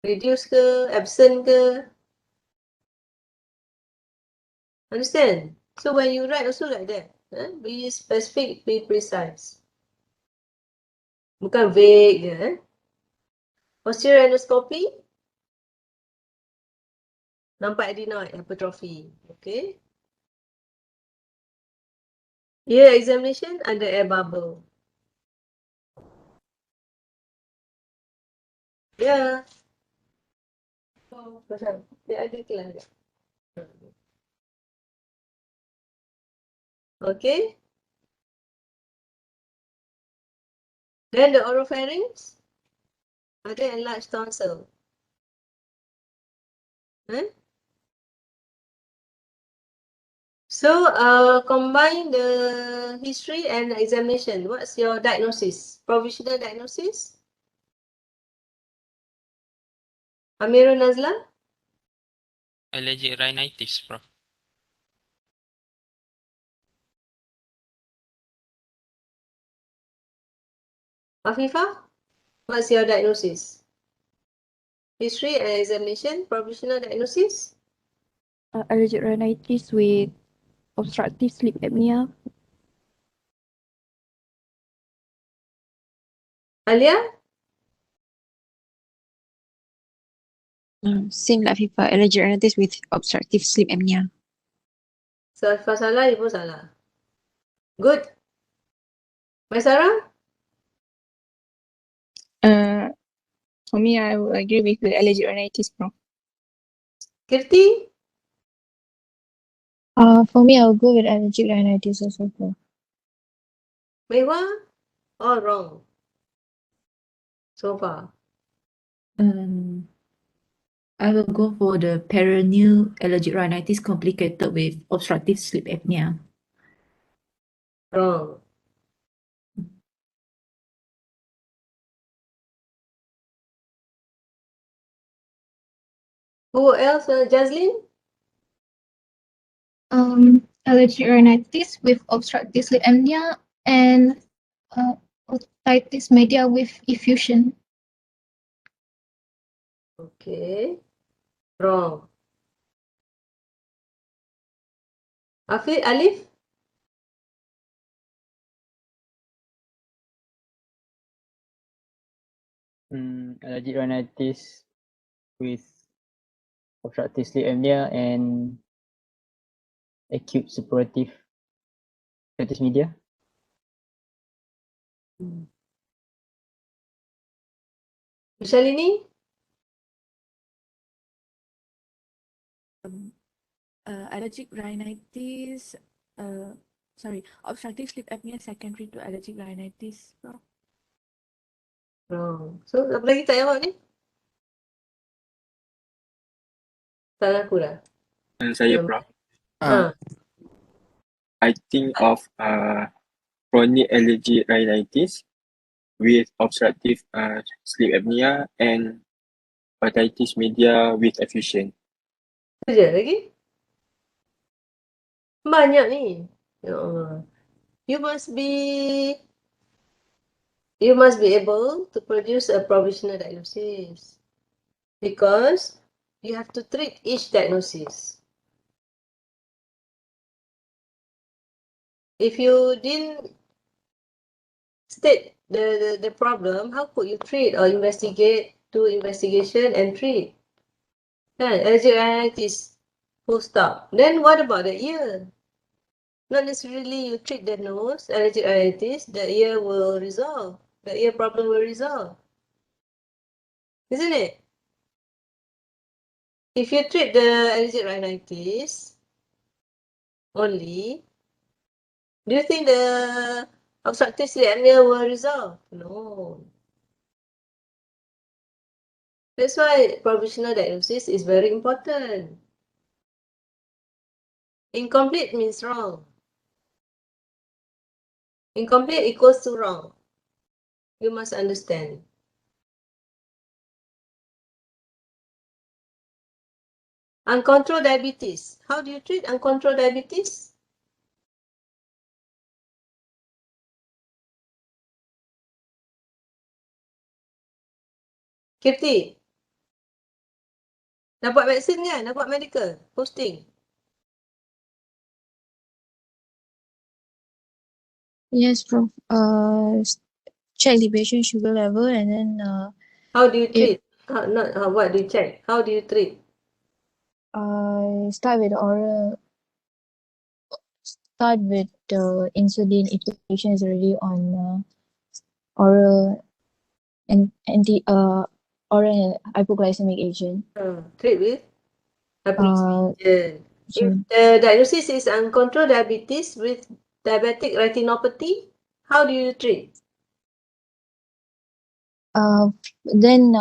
Reduce ke, absent ke. Understand? So when you write also like that. Be specific, be precise. Bukan vague je. Posterior endoscopy. Nampak adenoid hypertrophy. Okay. Ear examination ada air bubble. Ya. Pasal dia ada kelas. Okay. Then the oropharynx. Other enlarged tonsil. So, combine the history and examination. What's your diagnosis? Provisional diagnosis? Amirul Nazla? Allergic rhinitis, Prof. Afifah? What's your diagnosis? History and examination, provisional diagnosis? Allergic rhinitis with obstructive sleep apnea. Alia? Same like FIFA, allergic rhinitis with obstructive sleep apnea. So, Afifah salah, you pun salah. Good. Maisara? For me, I would agree with the allergic rhinitis, Prof. Kirti? For me, I'll go with allergic rhinitis also. Mehwa? All wrong. So far. I will go for the perennial allergic rhinitis complicated with obstructive sleep apnea. Wrong. Who else? Jazlyn? Allergic rhinitis with obstructive sleep apnea and otitis media with effusion. Okay. Wrong. Alif? Allergic rhinitis with obstructive sleep apnea and acute suppurative otitis media. Vishalini? Allergic rhinitis, obstructive sleep apnea secondary to allergic rhinitis, Prof. Wrong. So, apa lagi tak jawab ni? Salah aku dah. Saya, Prof. Ah. I think of chronic allergic rhinitis with obstructive sleep apnea and otitis media with effusion. Itu je lagi? Banyak ni. Ya Allah. You must be able to produce a provisional diagnosis because you have to treat each diagnosis. If you didn't state the problem, how could you treat or do investigation and treat? Allergic rhinitis, full stop. Then what about the ear? Not necessarily you treat the nose, allergic rhinitis, the ear will resolve. The ear problem will resolve. Isn't it? If you treat the allergic rhinitis only, do you think the obstructive sleep apnea will resolve? No. That's why provisional diagnosis is very important. Incomplete means wrong. Incomplete equals to wrong. You must understand. Uncontrolled diabetes. How do you treat uncontrolled diabetes? Kirti. Dah buat vaksin kan? Dah buat medical posting? Yes, Prof. Check the patient sugar level and then how do you treat? What do you check? How do you treat? Start with oral. Start with insulin if the patient is already on oral and oral hypoglycemic agent. Treat with hypoglycemic. If the diagnosis is uncontrolled diabetes with diabetic retinopathy, how do you treat? then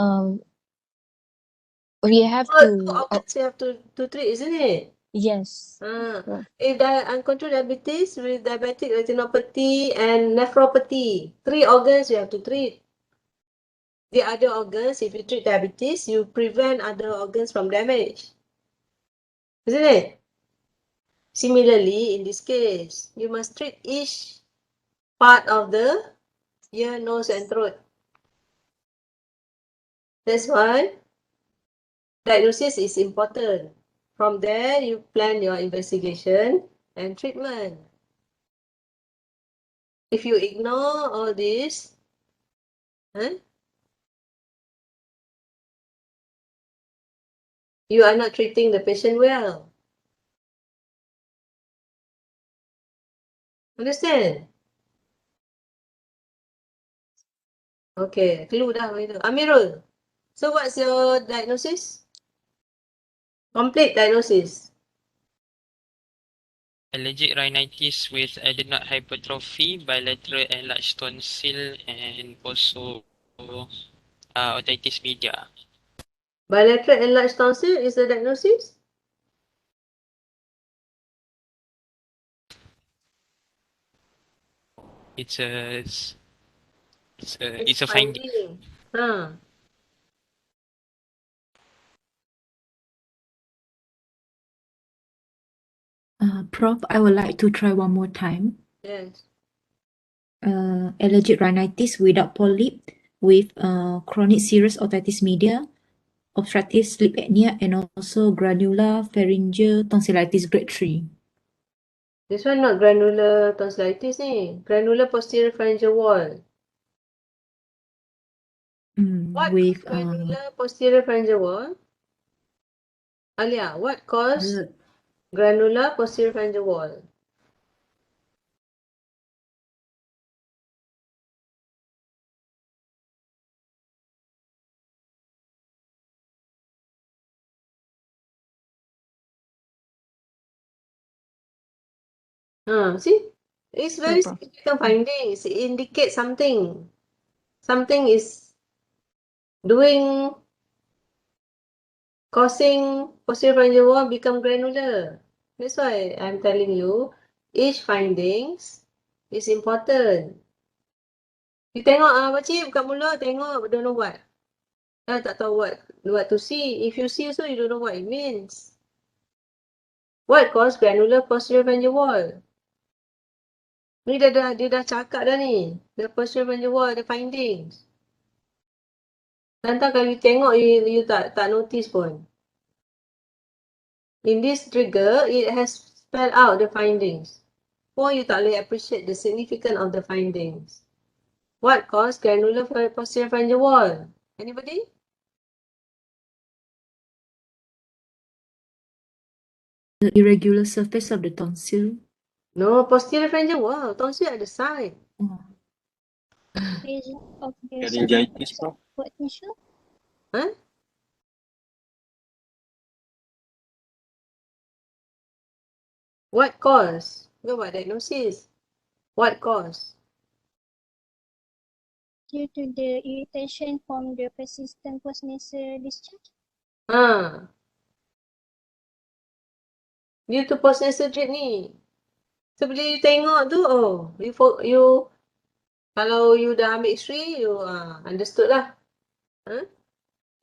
we have Two to organs you have to treat, isn't it? yes. If uncontrolled diabetes with diabetic retinopathy and nephropathy, 3 organs you have to treat. The other organs, if you treat diabetes, you prevent other organs from damage. Isn't it? Similarly, in this case, you must treat each part of the ear, nose, and throat. That's why diagnosis is important. From there, you plan your investigation and treatment. If you ignore all this, you are not treating the patient well. Understand? Okay, clue dah begitu. Amirul, so what's your diagnosis? Complete diagnosis. Allergic rhinitis with adenoid hypertrophy, bilateral enlarged tonsil, and also otitis media. Bilateral enlarged tonsil is the diagnosis? It's a finding. Prof, I would like to try one more time. Yes. Allergic rhinitis without polyp with chronic serous otitis media, obstructive sleep apnea, and also granular pharyngeal tonsillitis grade 3. This one not granular tonsillitis ni. Granular posterior pharyngeal wall. What With granular posterior pharyngeal wall? Alia, what caused granular posterior pharyngeal wall? See? It's very significant findings. It indicates something. Something is causing posterior pharyngeal wall become granular. That's why I'm telling you, each findings is important. You tengok pakcik buka mulut, tengok don't know what. Tak tahu what to see. If you see also, you don't know what it means. What caused granular posterior pharyngeal wall? Ni dia dah cakap dah ni. The posterior pharyngeal wall ada findings. Nanti kalau you tengok, you tak notice pun. In this trigger, it has spelled out the findings. Or you tak boleh appreciate the significance of the findings. What caused granular posterior pharyngeal wall? Anybody? The irregular surface of the tonsil. No, posterior pharyngeal wall. Tonsil at the side. Reason of the Laryngitis, Prof. what tissue? What cause? Go by diagnosis. What cause? Due to the irritation from the persistent postnasal discharge. Due to postnasal drip ni. So bila you tengok tu, you kalau you dah ambil X-ray, you understood lah.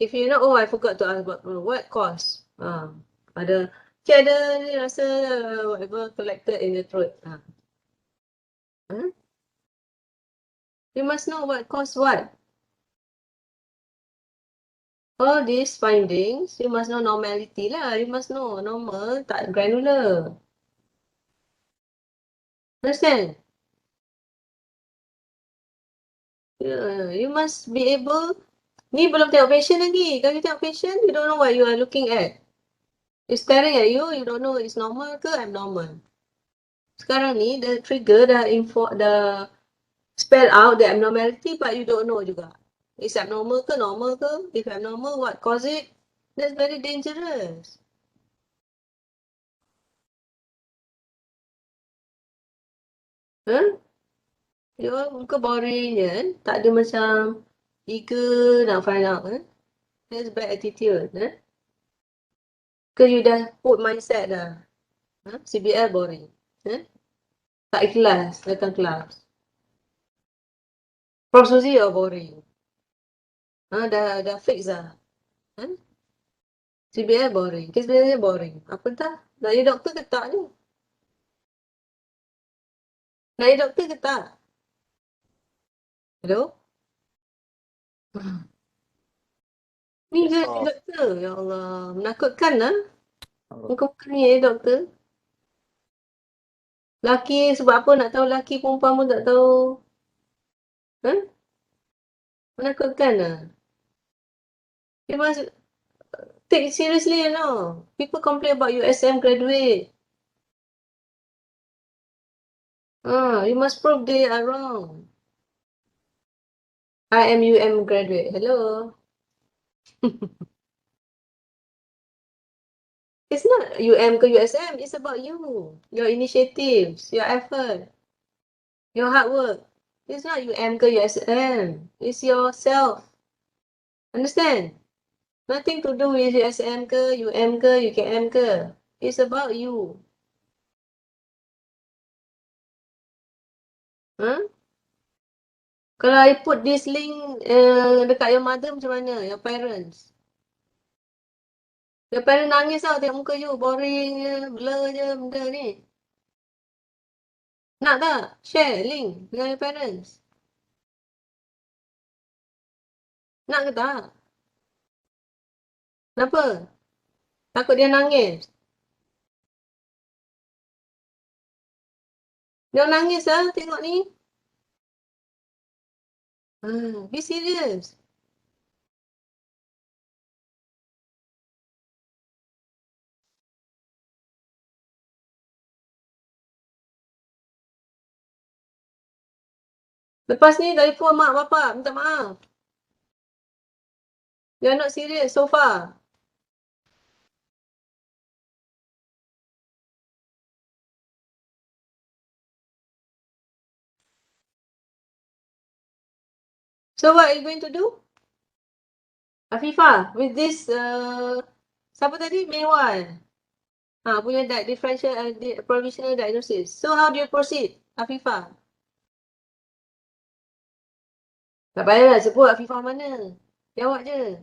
If you know, I forgot to ask about what cause. Ada ni rasa whatever collected in the throat. You must know what caused what. All these findings, you must know normality lah. You must know normal, tak granular. Understand? You must be able. Ni belum tengok patient lagi. Kalau you tengok patient, you don't know what you are looking at. He's staring at you, you don't know it's normal ke abnormal. Sekarang ni, the trigger dah spell out the abnormality, but you don't know juga. It's abnormal ke normal ke? If abnormal, what cause it? That's very dangerous. You muka boring je kan? Tak ada macam Eager nak find out. That's bad attitude. Ke you dah put mindset dah. CBL boring. Tak ikhlas datang kelas. Prof Suzy boring. Dah fix dah. CBL boring. Kes sebenarnya boring. Apa dah? Nak jadi doktor ke tak ni? Nak jadi doktor ke tak? Hello? Ni dia jadi doktor. Ya Allah. Menakutkan lah. Muka ni jadi doktor. Laki sebab apa nak tahu laki perempuan pun tak tahu. Menakutkan lah. You must take it seriously, you know. People complain about USM graduate. You must prove they are wrong. I am UM graduate. Hello. It's not UM ke USM. It's about you. Your initiatives, your effort, your hard work. It's not UM ke USM. It's yourself. Understand? Nothing to do with USM ke, UM ke, UKM ke. It's about you. Kalau I put this link dekat your mother macam mana? Your parents. Your parents nangis tau tengok muka you. Boring je, blur je benda ni. Nak tak? Share link dengan your parents. Nak ke tak? Kenapa? Takut dia nangis. Dia nangis lah tengok ni. Be serious. Lepas ni telefon mak bapak minta maaf. You are not serious so far. So what are you going to do? Afifah, with this, siapa tadi? Maywan. Punya differential provisional diagnosis. So how do you proceed, Afifah? Tak payahlah sebut Afifah mana. Jawab je.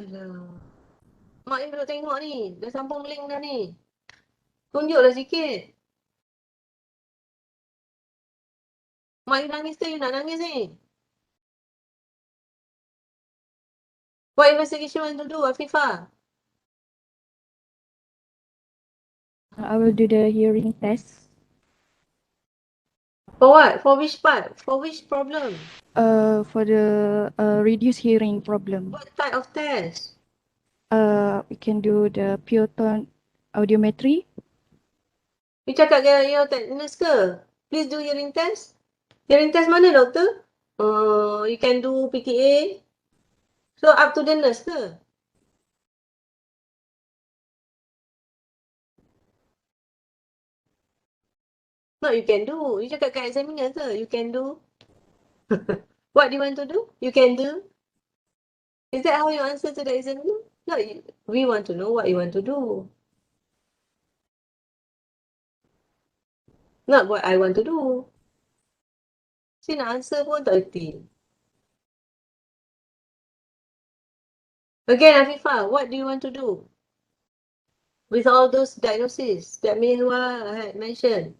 Alah. Mak ni duduk tengok ni. Dah sambung link dah ni. Tunjuklah sikit. Mak you nangis ke you nak nangis ni? What investigation want to do, Afifah? I will do the hearing test. For what? For which part? For which problem? For the reduced hearing problem. What type of test? We can do the pure tone audiometry. You cakap dengan your nurse ke? Please do hearing test. Hearing test mana, doktor? You can do PTA. So up to the nurse ke? No, you can do. You cakap kat examiner ke? You can do. What do you want to do? You can do. Is that how you answer to the examiner? No, we want to know what you want to do. Not what I want to do. Si nak answer pun tak erti. Again, Afifah, what do you want to do? With all those diagnoses that Mihwa had mentioned.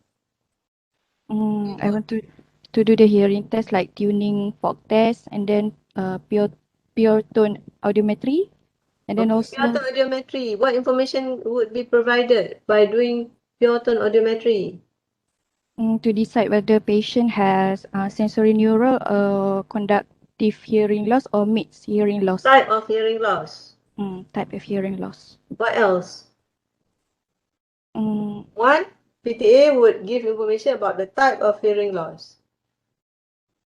I want to do the hearing test like tuning, fog test, and then pure tone audiometry, and then also Pure tone audiometry. What information would be provided by doing pure tone audiometry? To decide whether patient has sensory neural conductive hearing loss or mixed hearing loss. Type of hearing loss. Type of hearing loss. What else? One, PTA would give information about the type of hearing loss.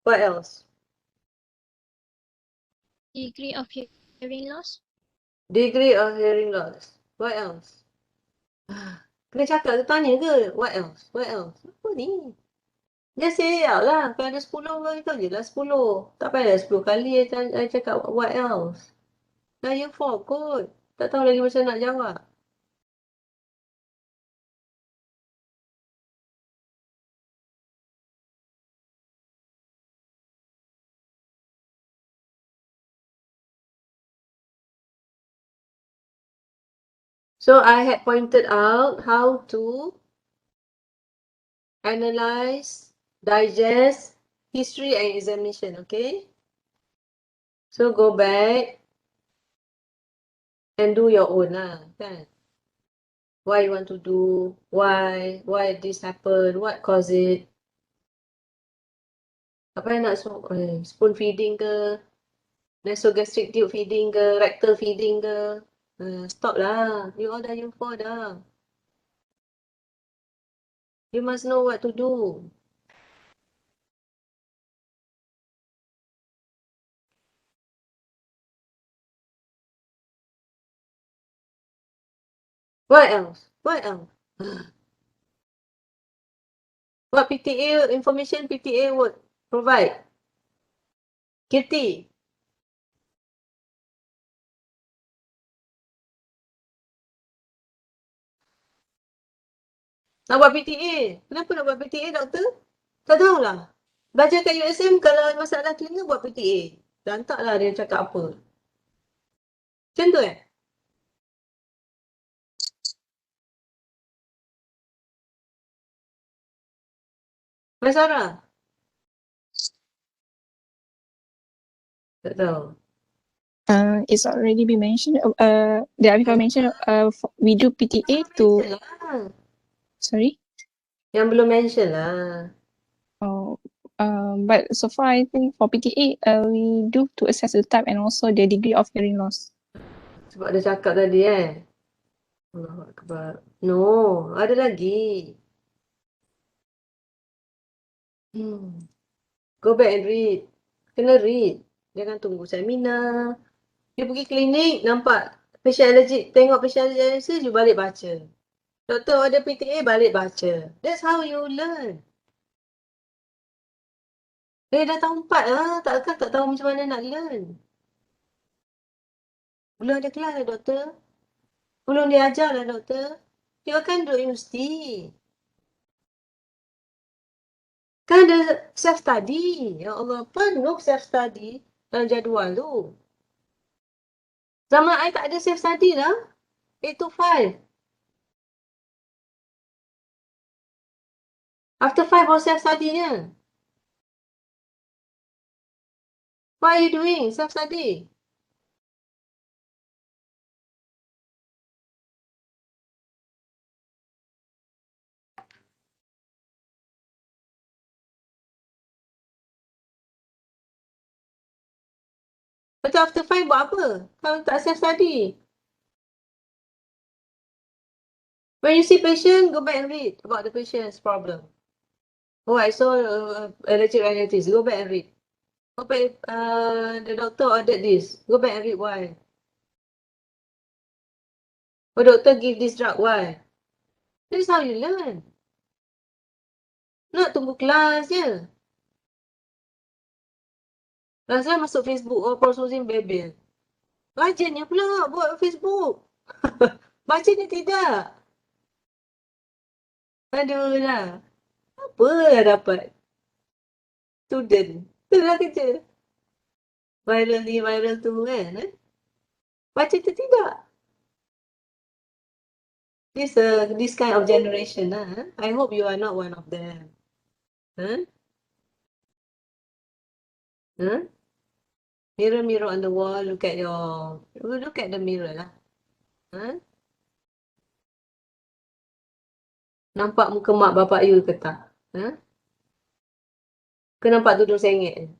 What else? Degree of hearing loss. Degree of hearing loss. What else? Kena cakap ke tanya ke? What else? What else? Apa ni? Just say it out lah. Kalau ada 10, beritahu je lah 10. Tak payah 10 kali I cakap what else. Dah year 4 kot. Tak tahu lagi macam nak jawab. So I had pointed out how to analyze, digest, history and examination, okay? So go back and do your own lah, kan? Why you want to do, why this happen, what caused it. Apa yang nak spoon feeding ke, nasogastric tube feeding ke, rectal feeding ke. Stop lah, you all dah year 4 dah. You must know what to do. What else? What else? What PTA information PTA would provide? Kirti. Nak buat PTA. Kenapa nak buat PTA, doktor? Tak tahulah. Belajar kat USM kalau masalah klinik buat PTA. Dan taklah dia cakap apa. Macam tu Mas Sarah? Tak tahu. It's already been mentioned. The Afifah mentioned we do PTA to. Sorry. Yang belum mention lah. Oh, but so far I think for PTA we do to assess the type and also the degree of hearing loss. Sebab dia cakap tadi Allahu Akbar. No, ada lagi. Go back and read. Kena read. Jangan tunggu seminar. You pergi klinik, nampak patient allergic, tengok patient allergic, you balik baca. Doktor order PTA, balik baca. That's how you learn. Dah tahun 4 lah, takkan tak tahu macam mana nak learn. Belum ada kelas lah, doktor. Belum diajar lah, doktor. You akan duduk universiti. Kan ada self-study. Ya Allah, penuh self-study dalam jadual tu. Zaman I tak ada self-study lah. 8 to 5. After 5 baru self-study-nya. What are you doing? Self-study. Betul after 5 buat apa? Kalau tak self-study. When you see patient, go back and read about the patient's problem. Oh, I saw allergic rhinitis. Go back and read. Go back, the doctor ordered this. Go back and read why. Oh, doctor give this drug, why? This is how you learn. Nak tunggu kelas je. Kelas masuk Facebook, oh, Prososin bebel. Rajinnya pula buat Facebook. Baca ni tidak. Aduh lah. Apa lah dapat? Student. Itulah kerja. Viral ni, viral tu kan. Baca tu tidak. This kind of generation lah. I hope you are not one of them. Mirror on the wall, look at the mirror lah. Nampak muka mak bapak you ke tak? Ke nampak tudung sengit?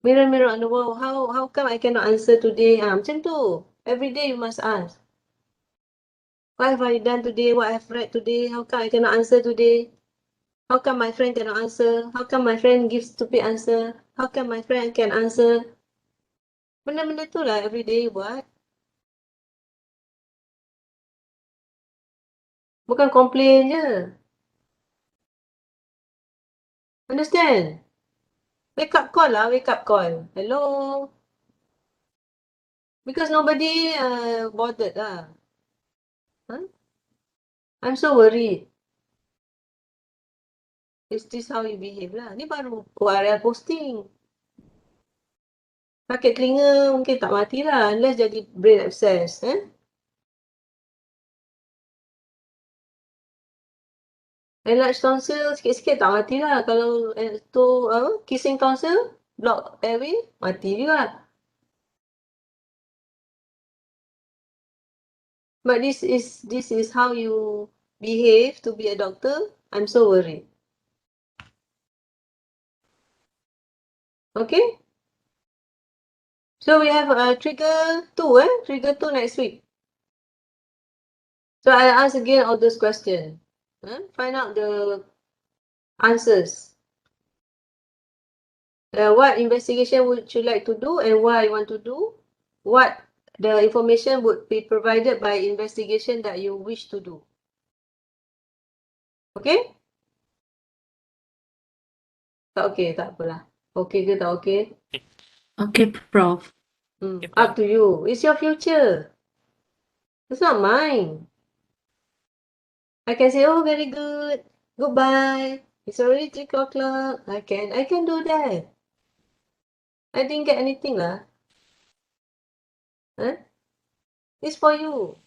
Mirror on the wall, how come I cannot answer today? Macam tu. Every day you must ask. What have I done today? What have I read today? How come I cannot answer today? How come my friend cannot answer? How come my friend gives stupid answer? How come my friend can answer? Benda-benda tu lah every day you buat. Bukan complain je. Understand? Wake up call lah, wake up call. Hello? Because nobody bothered lah. Huh? I'm so worried. Is this how you behave lah? Ni baru ORL posting. Sakit telinga mungkin tak mati lah unless jadi brain abscess. Enlarged tonsil sikit-sikit tak mati lah. Kalau tu kissing tonsil, block airway, mati juga. But this is how you behave to be a doctor. I'm so worried. Okay? So we have trigger 2, Trigger 2 next week. So I ask again all those questions. Find out the answers. What investigation would you like to do and why you want to do? What the information would be provided by investigation that you wish to do. Okay? Tak okay, tak apalah. Okay ke tak okay? Okay, Prof. Up to you. It's your future. It's not mine. I can say, oh, very good. Goodbye. It's already 3 o'clock. I can do that. I didn't get anything lah. It's for you.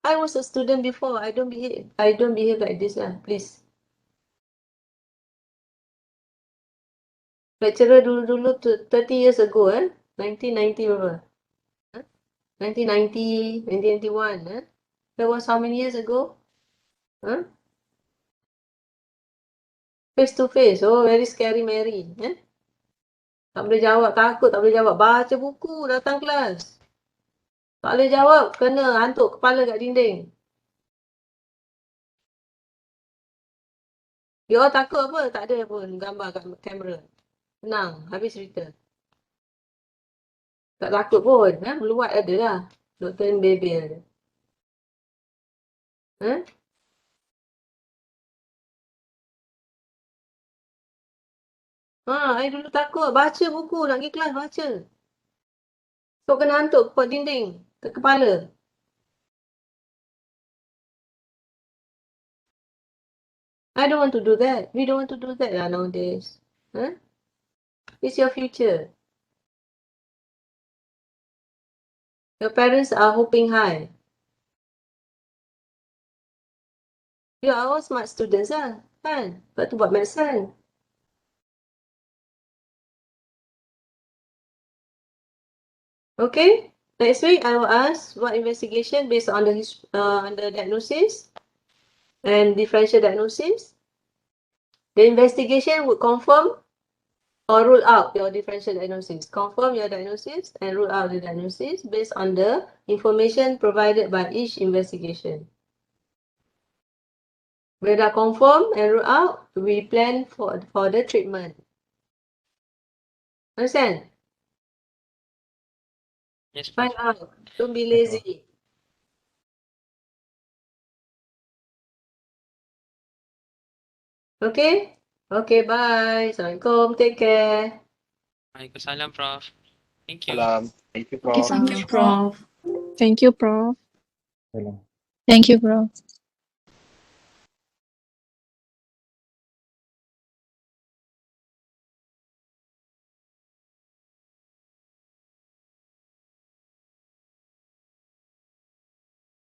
I was a student before. I don't behave like this lah, please. Lecturer dulu 30 years ago, 1990 berapa? 1990, 1991, That was how many years ago? Face to face, oh very scary Mary, Tak boleh jawab, takut tak boleh jawab. Baca buku, datang kelas. Tak boleh jawab, kena hantuk kepala kat dinding. You all takut apa? Tak ada pun gambar kat kamera. Tenang, habis cerita. Tak takut pun, meluat ada lah. Dr. Mbebe ada. I dulu takut, baca buku, nak pergi kelas baca. So kena hantuk ke dinding, ke kepala. I don't want to do that. We don't want to do that lah nowadays. It's your future. Your parents are hoping high. You are all smart students lah, kan? Lepas tu buat medicine. Okay, next week I will ask what investigation based on the diagnosis and differential diagnosis. The investigation would confirm or rule out your differential diagnosis. Confirm your diagnosis and rule out the diagnosis based on the information provided by each investigation. When dah confirm and rule out, we plan for the treatment. Understand? Yes, Find out. Don't be lazy. Okay? Okay, bye. Assalamualaikum. Take care. Waalaikumsalam, Prof. Thank you. Salam. Thank you, Prof. Thank you, Prof. Thank you, Prof. Thank you, bro.